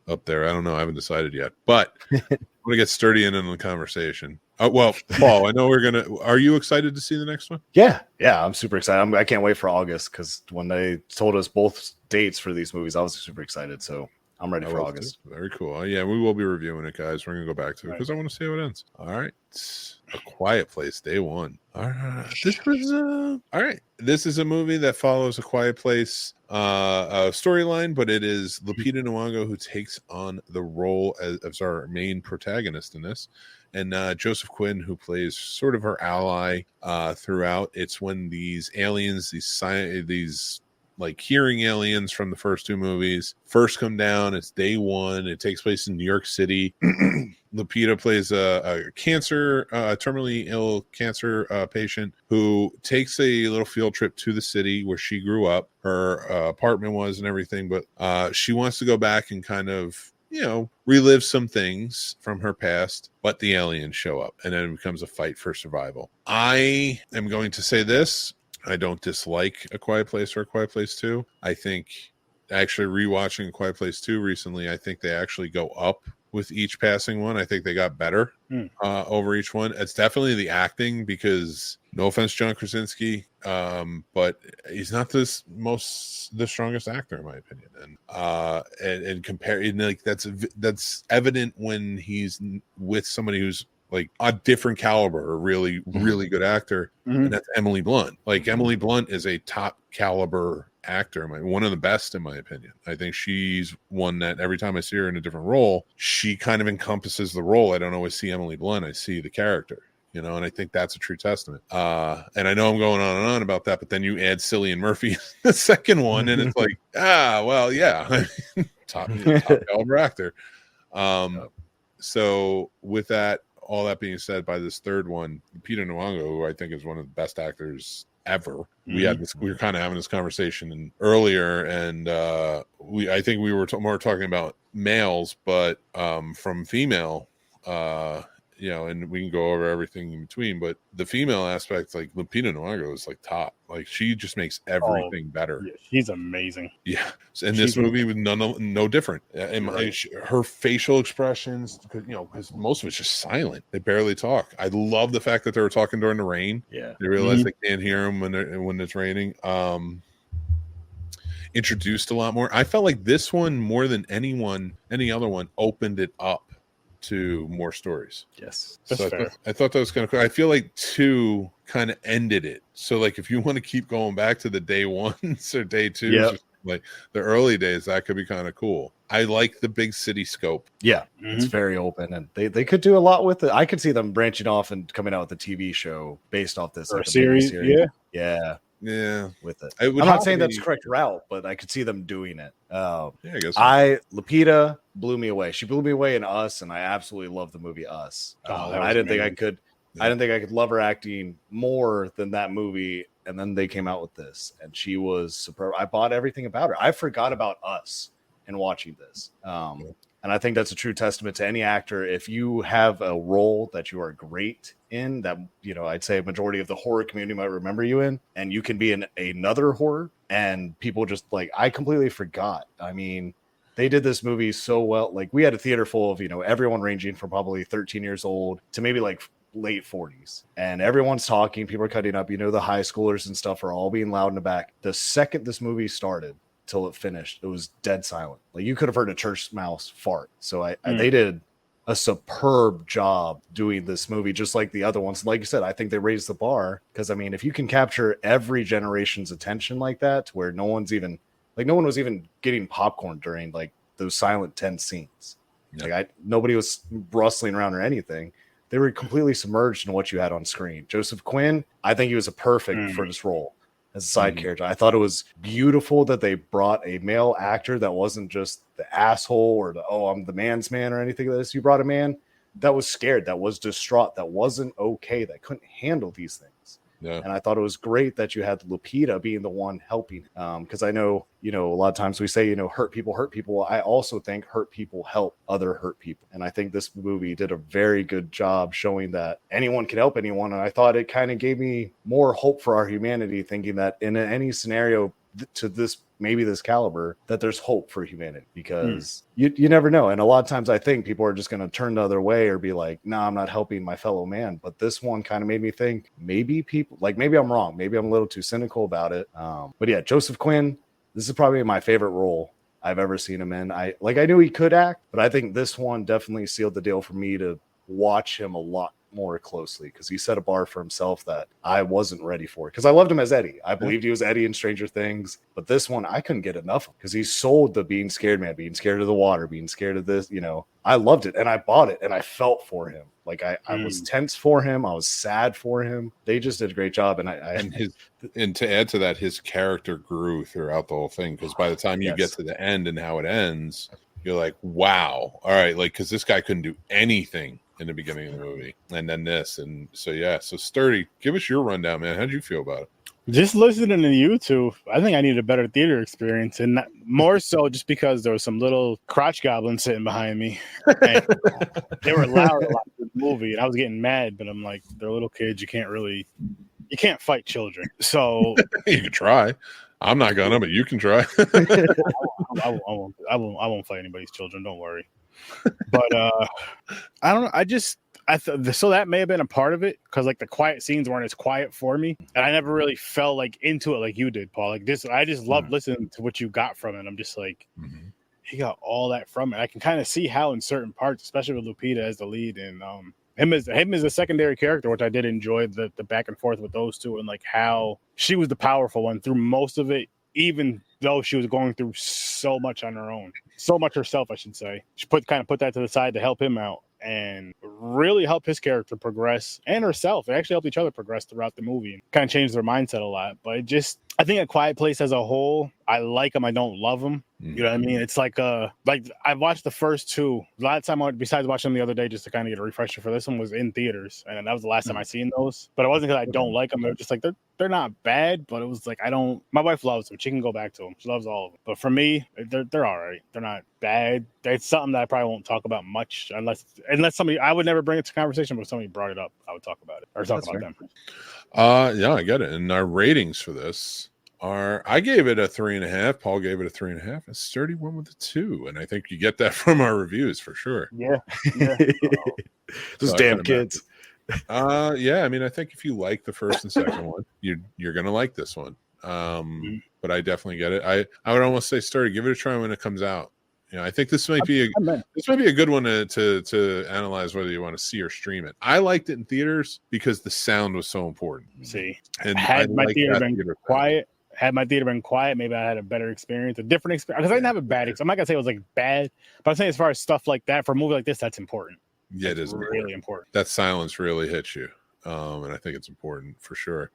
up there. I don't know. I haven't decided yet, but I'm gonna get sturdy in the conversation. Well, Paul, I know are you excited to see the next one? Yeah, I'm super excited. I can't wait for August, because when they told us both dates for these movies, I was super excited. So I'm ready for August. Very cool. Yeah, we will be reviewing it, guys. We're gonna go back to it because I want to see how it ends. All right, A Quiet Place, Day One. All right, This is a movie that follows A Quiet Place storyline, but it is Lupita Nyong'o who takes on the role as our main protagonist in this, and Joseph Quinn, who plays sort of her ally throughout. It's when these aliens, these like hearing aliens from the first two movies first come down. It's day one. It takes place in New York City. Lupita plays a terminally ill cancer patient who takes a little field trip to the city where she grew up, her apartment was, and everything. But she wants to go back and kind of, relive some things from her past, but the aliens show up, and then it becomes a fight for survival. I am going to say this. I don't dislike A Quiet Place or A Quiet Place 2. I think actually rewatching A Quiet Place 2 recently, I think they actually go up with each passing one. I think they got better over each one. It's definitely the acting, because no offense, John Krasinski, but he's not the strongest actor in my opinion. And comparing, like, that's evident when he's with somebody who's like a different caliber, a really, really good actor. And that's Emily Blunt. Like, Emily Blunt is a top caliber actor, one of the best in my opinion. I think she's one that every time I see her in a different role, she kind of encompasses the role. I don't always see Emily Blunt, I see the character, and I think that's a true testament. And I know I'm going on and on about that, but then you add Cillian Murphy the second one, and it's like, well, yeah, top caliber actor. So with that, all that being said, by this third one, Peter Nwanga, who I think is one of the best actors ever. We were kind of having this conversation earlier, and I think we were more talking about males, but from female, and we can go over everything in between. But the female aspect, like Lupita Nyong'o, is like top. Like, she just makes everything better. Yeah, she's amazing. Yeah, and this movie was no different. Her facial expressions, because most of it's just silent. They barely talk. I love the fact that they were talking during the rain. Yeah, they realize they can't hear them when it's raining. Introduced a lot more. I felt like this one, more than any other one, opened it up to more stories. Yes, so I thought that was kind of cool. I feel like 2 kind of ended it. So, like, if you want to keep going back to the day ones or day 2s, like the early days, that could be kind of cool. I like the big city scope. Yeah, it's very open, and they could do a lot with it. I could see them branching off and coming out with a TV show based off this, or like a series. Yeah, with it. I'm not saying that's the correct route, but I could see them doing it. I guess. Lupita blew me away. She blew me away in Us, and I absolutely love the movie Us. I didn't think I could. I didn't think I could love her acting more than that movie. And then they came out with this, and she was superb. I bought everything about her. I forgot about Us in watching this. And I think that's a true testament to any actor. If you have a role that you are great in, that, I'd say a majority of the horror community might remember you in, and you can be in another horror, and people just like, I completely forgot. I mean, they did this movie so well. Like, we had a theater full of, everyone ranging from probably 13 years old to maybe like late 40s, and everyone's talking, people are cutting up, the high schoolers and stuff are all being loud in the back. The second this movie started till it finished, it was dead silent. Like, you could have heard a church mouse fart. So they did a superb job doing this movie, just like the other ones. Like you said, I think they raised the bar, because I mean, if you can capture every generation's attention like that, to where no one was even getting popcorn during like those silent tense scenes. Like, nobody was rustling around or anything. They were completely submerged in what you had on screen. Joseph Quinn, I think he was a perfect for this role as a side character. I thought it was beautiful that they brought a male actor that wasn't just the asshole or I'm the man's man or anything like this. You brought a man that was scared, that was distraught, that wasn't okay, that couldn't handle these things. Yeah. And I thought it was great that you had Lupita being the one helping. Because I know, a lot of times we say, hurt people. I also think hurt people help other hurt people. And I think this movie did a very good job showing that anyone can help anyone. And I thought it kind of gave me more hope for our humanity, thinking that in any scenario to this caliber, that there's hope for humanity, because you never know. And a lot of times I think people are just going to turn the other way or be like, no, I'm not helping my fellow man. But this one kind of made me think maybe people, like, maybe I'm wrong. Maybe I'm a little too cynical about it. But yeah, Joseph Quinn, this is probably my favorite role I've ever seen him in. I knew he could act, but I think this one definitely sealed the deal for me to watch him a lot more closely, because he set a bar for himself that I wasn't ready for, because I loved him as Eddie. I believed he was Eddie in Stranger Things, but this one I couldn't get enough of, because he sold the being scared man, being scared of the water, being scared of this. I loved it and I bought it and I felt for him. Like I was tense for him. I was sad for him. They just did a great job. And to add to that, his character grew throughout the whole thing, because by the time you get to the end and how it ends, you're like, wow, all right, like, because this guy couldn't do anything in the beginning of the movie, and then this, and so Sturdy, give us your rundown, man. How'd you feel about it? Just listening to YouTube, I think I need a better theater experience, and more so just because there was some little crotch goblins sitting behind me. And they were loud a lot in the movie, and I was getting mad. But I'm like, they're little kids. You can't fight children. So you can try. I'm not gonna, but you can try. I won't fight anybody's children. Don't worry. But I don't know. I thought so that may have been a part of it, because like the quiet scenes weren't as quiet for me, and I never really fell like into it like you did, Paul. Like this, I just love listening to what you got from it. I'm just like, he got all that from it. I can kind of see how in certain parts, especially with Lupita as the lead, and him as a secondary character, which I did enjoy the back and forth with those two, and like how she was the powerful one through most of it, even though she was going through so much on her own, so much herself, I should say. She put that to the side to help him out and really help his character progress, and herself. They actually helped each other progress throughout the movie and kind of changed their mindset a lot. But I think A Quiet Place as a whole, I like them. I don't love them. You know what I mean? It's like I've watched the first two. A lot of time, besides watching them the other day just to kind of get a refresher for this one, was in theaters, and that was the last time I seen those. But it wasn't because I don't like them. They're just like they're not bad, but it was like my wife loves them. She can go back to them. She loves all of them. But for me, they're all right. They're not bad. It's something that I probably won't talk about much unless somebody. I would never bring it to conversation, but if somebody brought it up, I would talk about it or talk about them. Yeah, I get it. And our ratings for this I gave it a 3.5. Paul gave it a 3.5. And Sturdy went with a 2. And I think you get that from our reviews for sure. Yeah. Those damn kids. Yeah. I mean, I think if you like the first and second one, you're gonna like this one. But I definitely get it. I would almost say, Sturdy, give it a try when it comes out. I think this might be a good one to analyze whether you want to see or stream it. I liked it in theaters because the sound was so important. See, and had my theater been quiet, maybe I had a better experience, a different experience. Because I didn't have a bad experience. I'm not gonna say it was like bad, but I'm saying as far as stuff like that for a movie like this, that's important. Yeah, it is really important. That silence really hits you, and I think it's important for sure.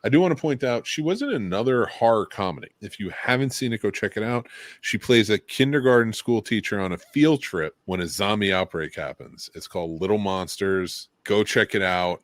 I do want to point out she was in another horror comedy. If you haven't seen it, go check it out. She plays a kindergarten school teacher on a field trip when a zombie outbreak happens. It's called Little Monsters. Go check it out.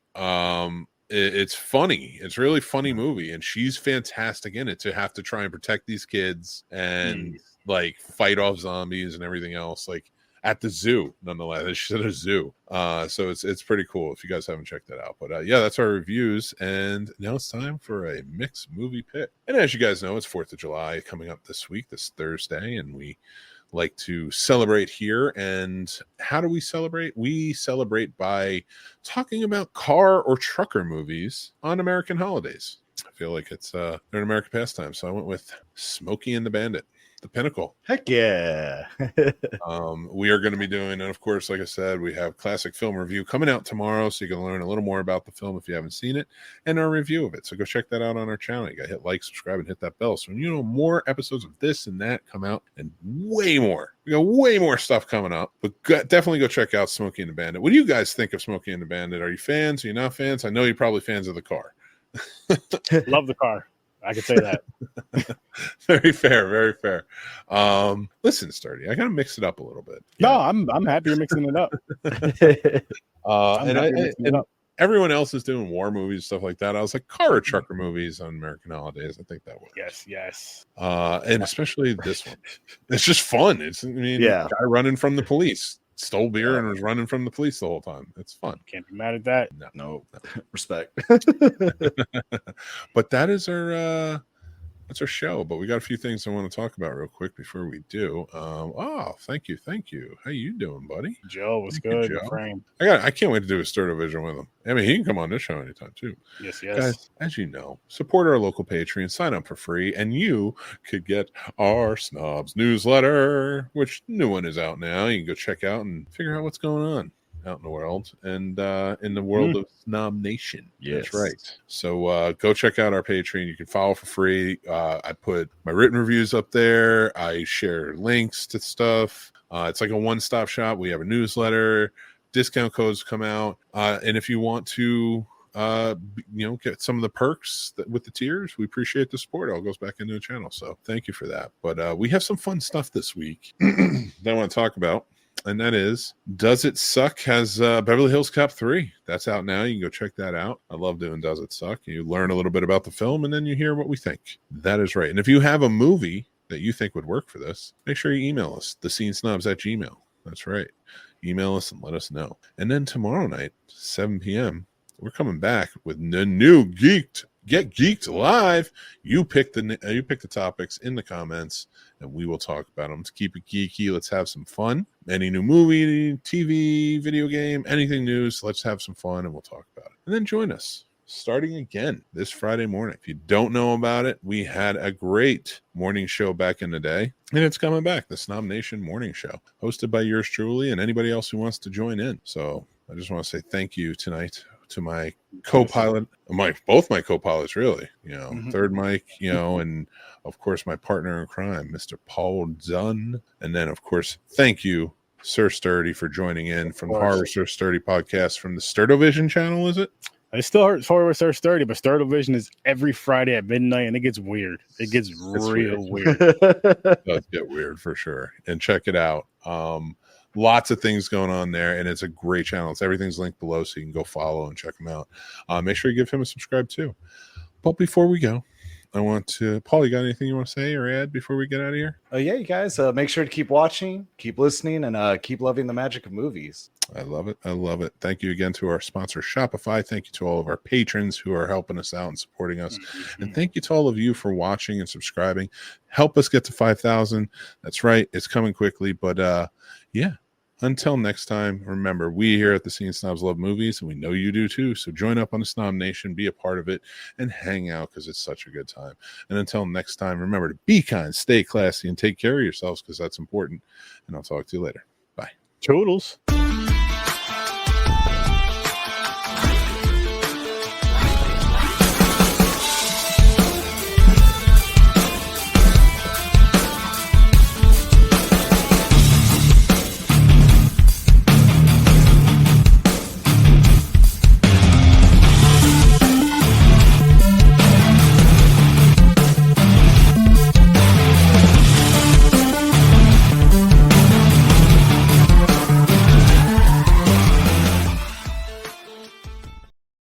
It's funny. It's a really funny movie, and she's fantastic in it to have to try and protect these kids and like fight off zombies and everything else. Like at the zoo, nonetheless. She's at a zoo. So it's pretty cool if you guys haven't checked that out. But yeah, that's our reviews. And now it's time for a mixed movie pick. And as you guys know, it's 4th of July coming up this week, this Thursday, and we like to celebrate here. And how do we celebrate? We celebrate by talking about car or trucker movies on American holidays. I feel like it's an American pastime. So I went with Smokey and the Bandit. The pinnacle. Heck yeah. We are going to be doing, and of course, like I said, we have classic film review coming out tomorrow, so you can learn a little more about the film if you haven't seen it, and our review of it. So go check that out on our channel. You got to hit like, subscribe, and hit that bell. So more episodes of this and that come out, and way more. We got way more stuff coming up, but definitely go check out Smokey and the Bandit. What do you guys think of Smokey and the Bandit? Are you fans? Are you not fans? I know you're probably fans of the car. Love the car. I could say that. Very fair, very fair. Listen, Sturdy, I gotta mix it up a little bit. No, I'm happy you're mixing it up. everyone else is doing war movies, stuff like that. I was like, car or trucker movies on American holidays. I think that works. Yes. And especially this one. It's just fun. Yeah. Guy running from the police. Stole beer and was running from the police the whole time. It's fun. Can't be mad at that. No. Respect. But that is that's our show. But we got a few things I want to talk about real quick before we do. Thank you. How you doing, buddy? Joe, what's Thank you, good? Joe. Frame. I can't wait to do a Sturdo Vision with him. I mean, he can come on this show anytime too. Yes. Guys, as you know, support our local Patreon, sign up for free, and you could get our Snobs newsletter, which new one is out now. You can go check out and figure out what's going on out in the world and in the world of Snob Nation. Yes. That's right. So go check out our Patreon. You can follow for free. I put my written reviews up there. I share links to stuff. It's like a one-stop shop. We have a newsletter. Discount codes come out. And if you want to get some of the perks with the tiers, we appreciate the support. It all goes back into the channel. So thank you for that. But we have some fun stuff this week that I want to talk about. And that is, Does It Suck has Beverly Hills Cop 3. That's out now. You can go check that out. I love doing Does It Suck. You learn a little bit about the film, and then you hear what we think. That is right. And if you have a movie that you think would work for this, make sure you email us, thescenesnobs@gmail.com. That's right. Email us and let us know. And then tomorrow night, 7 p.m., we're coming back with the new Get Geeked Live. You pick the topics in the comments, and we will talk about them. Let's keep it geeky. Let's have some fun. Any new movie, TV, video game, anything news, let's have some fun, and we'll talk about it. And then join us starting again this Friday morning. If you don't know about it, we had a great morning show back in the day, and it's coming back, the Snob Nation Morning Show, hosted by yours truly and anybody else who wants to join in. So I just want to say thank you tonight to my co-pilot, both my co-pilots, really, third Mike, and of course my partner in crime, Mr. Paul Dunn. And then of course, thank you, Sir Sturdy, for joining in from the Horror Sir Sturdy podcast from the Sturdovision channel, is it? I still heard Horror Sir Sturdy, but Sturdovision is every Friday at midnight, and it gets weird. It gets real weird. It does get weird for sure. And check it out. Lots of things going on there, and it's a great channel. Everything's linked below, so you can go follow and check him out. Make sure you give him a subscribe too. But before we go, I want to, Paul, you got anything you want to say or add before we get out of here? Yeah, you guys, make sure to keep watching, keep listening, and keep loving the magic of movies. I love it. Thank you again to our sponsor, Shopify. Thank you to all of our patrons who are helping us out and supporting us. And thank you to all of you for watching and subscribing. Help us get to 5,000. That's right. It's coming quickly. But yeah, until next time, remember, we here at the Scene Snobs love movies, and we know you do too. So join up on the Snob Nation, be a part of it, and hang out because it's such a good time. And until next time, remember to be kind, stay classy, and take care of yourselves because that's important. And I'll talk to you later. Bye. Toodles.